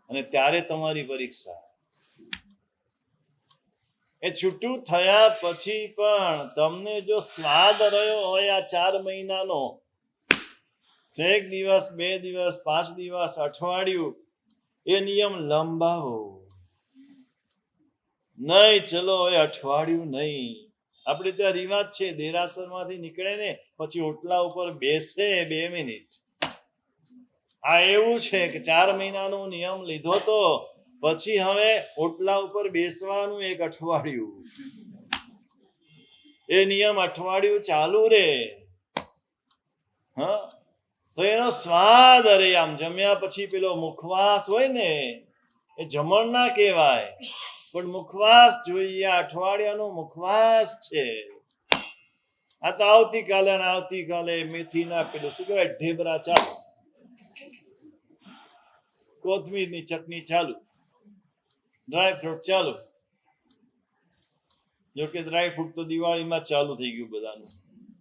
અને ત્યારે તમારી પરીક્ષા. એ છૂટું થયા પછી પણ તમને જો સ્વાદ રહ્યો હોય આ 4 મહિનાનો, 1 દિવસ, 2 દિવસ, 5 દિવસ, અઠવાડિયું, એ નિયમ લંબાવો. નહીં ચલો એ અઠવાડિયું નહીં. આપણે ત્યાં રિવાજ છે, દેરાસરમાંથી નીકળે ને પછી ઓટલા ઉપર બેસે 2 મિનિટ. આ એવું છે કે 4 મહિનાનો નિયમ લીધો તો પછી હવે ઓટલા ઉપર બેસવાનું 1 અઠવાડિયું. એ નિયમ અઠવાડિયું ચાલુ રે. તો એનો સ્વાદ, અરે આમ જમ્યા પછી પેલો મુખવાસ હોય ને, એ જમણ ના કહેવાય, પણ મુખવાસ જોઈએ. અઠવાડિયાનો મુખવાસ છે. આ તો આવતીકાલે મેથીના પેલું શું કહેવાય, ઢેબરા ચાલુ, કોથમીરની ચટણી ચાલુ, ડ્રાય ફ્રૂટ ચાલુ. જોકે ડ્રાય ફ્રૂટ તો દિવાળીમાં ચાલુ થઈ ગયું બધાનું.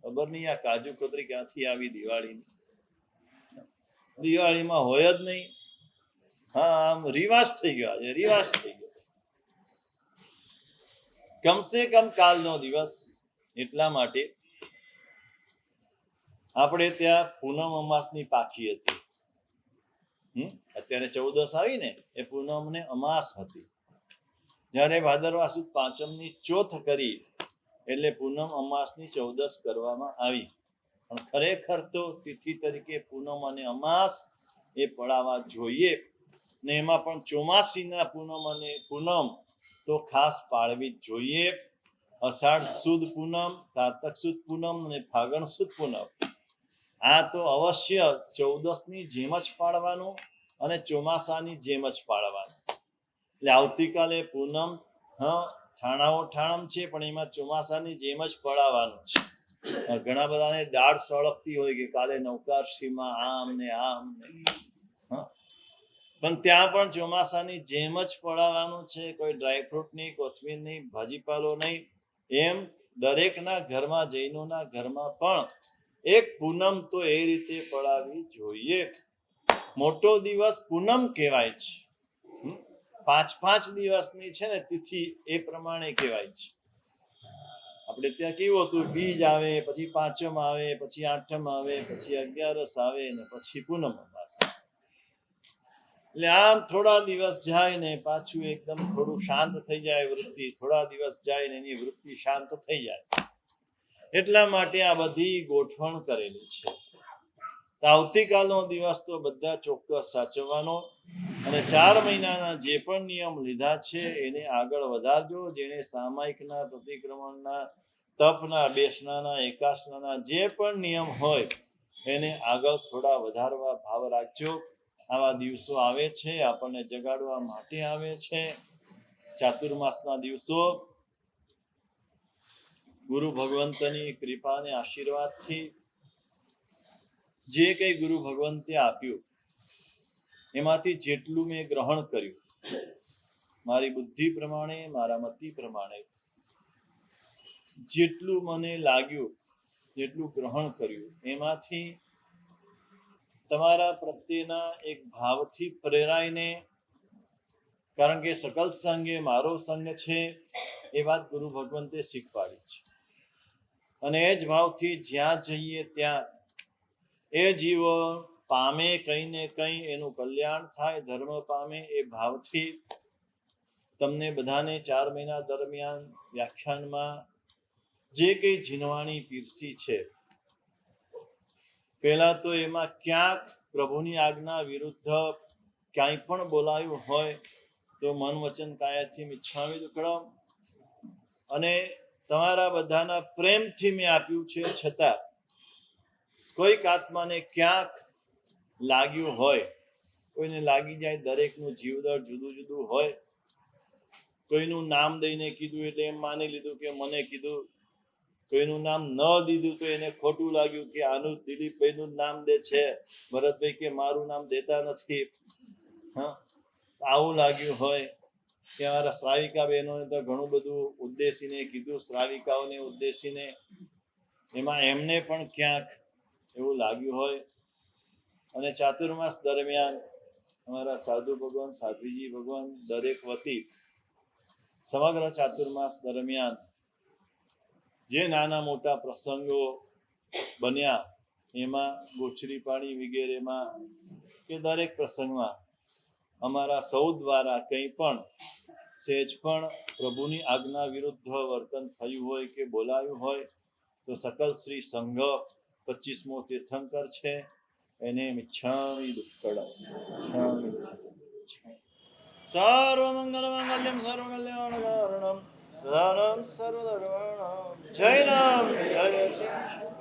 ખબર નહીં આ કાજુ કતરી ક્યાંથી આવી દિવાળીની. દિવાળીમાં હોય જ નહીં. હા, આમ રિવાજ થઈ ગયો. આજે રિવાજ થઈ ગયો. કમસે કમ કાલનો દિવસ. એટલા માટે આપણે ત્યાં પૂનમ અમાસની પાખી હતી. અત્યારે 14 આવી ને, એ પૂનમ ને અમાસ હતી. જ્યારે ભાદરવા સુદ પાંચમની ચોથ કરી એટલે પૂનમ અમાસની 14 કરવામાં આવી. પણ ખરેખર તો તિથિ તરીકે પૂનમ અને અમાસ એ પડાવવા જોઈએ. ને એમાં પણ ચોમાસીના પૂનમ અને પૂનમ તો ખાસ પાળવી જ જોઈએ. અષાઢ સુદ પૂનમ, કારતક સુદ પૂનમ અને ફાગણ સુદ પૂનમ, આ તો અવશ્ય 14ની જેમ જ પાળવાનું અને ચોમાસાની જેમ જ પાળવાનું. એટલે આવતીકાલે પૂનમ ઠાણાઓ છે, પણ એમાં ચોમાસાની જેમ જ પડાવવાનું છે. ઘણા બધાને દાળ સળગતી હોય કે કાલે નવકારશીમાં આમ ને આમ ને, પણ ત્યાં પણ ચોમાસાની જેમ જ પડાવવાનું છે. કોઈ ડ્રાયફ્રૂટ નહીં, કોથમીર નહીં, ભાજીપાલો નહીં. એમ દરેકના ઘરમાં, જૈનોના ઘરમાં પણ એક પૂનમ તો એ રીતે પડાવવી જોઈએ. મોટો દિવસ પૂનમ કહેવાય છે. 5-5 દિવસની છે ને તિથિ, એ પ્રમાણે કહેવાય છે. આપણે ત્યાં કેવું હતું, બીજ આવે, પછી પાંચમ આવે, પછી આઠમ આવે, પછી 11 આવે ને પછી પૂનમ અમાસ. એટલે આમ થોડા દિવસ જાય ને પાછું એકદમ થોડું શાંત થઈ જાય વૃત્તિ. થોડા દિવસ જાય ને એની વૃત્તિ શાંત થઈ જાય. એટલા માટે આ બધી ગોઠવણ કરેલી છે. આવતીકાલનો દિવસ તો બધા ચોક્કસ સાચવવાનો. અને 4 મહિનાના જે પણ નિયમ લીધા છે એને આગળ વધારજો. જેને સામાયિકના, પ્રતિક્રમણના, તપના, બેસનાના, એકાસનાના જે પણ નિયમ હોય એને આગળ થોડા વધારવા ભાવ રાખજો. આવા દિવસો આવે છે, આપણને જગાડવા માટે આવે છે. ચાતુર્માસના દિવસો ગુરુ ભગવંતની કૃપા અને આશીર્વાદથી જે કંઈ ગુરુ ભગવંતે આપ્યું એમાંથી જેટલું મેં ગ્રહણ કર્યું, મારી બુદ્ધિ પ્રમાણે, મારા મતિ પ્રમાણે જેટલું મને લાગ્યું, જેટલું ગ્રહણ કર્યું, એમાંથી તમારા પ્રત્યેના એક ભાવથી પ્રેરાઈને, કારણ કે સકલ સંગ એ મારો સંગ છે એ વાત ગુરુ ભગવંતે શીખવાડી છે. અને એ જ ભાવથી જ્યાં જઈએ ત્યાં એ જીવો પામે કંઈ ને કંઈ, એનું કલ્યાણ થાય, ધર્મ પામે, એ ભાવથી તમને બધાને 4 મહિના દરમિયાન વ્યાખ્યાનમાં જે કંઈ ઝીનવાણી પીરસી છે, પહેલા તો એમાં ક્યાંક પ્રભુની આજ્ઞા વિરુદ્ધ ક્યાંય પણ બોલાયું હોય તો મન વચન કાયાથી મિચ્છામિ દુક્કડમ, અને તમારા બધાના પ્રેમથી મેં આપ્યું છે છતાં કોઈક આત્માને ક્યાંક લાગ્યું હોય, કોઈને લાગી જાય, દરેકનું જીવદર જુદું જુદું હોય. કોઈનું નામ દઈને કીધું એટલે એમ માની લીધું કે મને કીધું, કોઈનું નામ ન દીધું તો એને ખોટું લાગ્યું કે આનું દિલીપભાઈનું નામ દે છે, ભરતભાઈ કે મારું નામ દેતા નથી. હા, આવું લાગ્યું હોય કે અમારા શ્રાવિકા બહેનોને તો ઘણું બધું ઉદ્દેશીને કીધું, શ્રાવિકાઓને ઉદ્દેશીને, એમાં એમને પણ ક્યાંક એવું લાગ્યું હોય. અને ચાતુર્માસ દરમિયાન અમારા સાધુ ભગવાન, સાધ્વીજી ભગવાન દરેક વતી સમગ્ર ચાતુર્માસ દરમિયાન જે નાના મોટા પ્રસંગો બન્યા, એમાં ગોચરી પાણી વગેરેમાં કે દરેક પ્રસંગમાં અમારા સૌ દ્વારા કંઈ પણ સહેજ પણ પ્રભુની આજ્ઞા વિરુદ્ધ વર્તન થયું હોય કે બોલાયું હોય તો સકલ શ્રી સંઘ 25મો તીર્થંકર છે એને મિચ્છામિ દુક્કડમ. સર્વમંગલ માંગલ્યમ સર્વકલ્યાણ કારણમ પ્રધાનમ સર્વધર્માણામ જય રામ જય શ્રી કૃષ્ણ.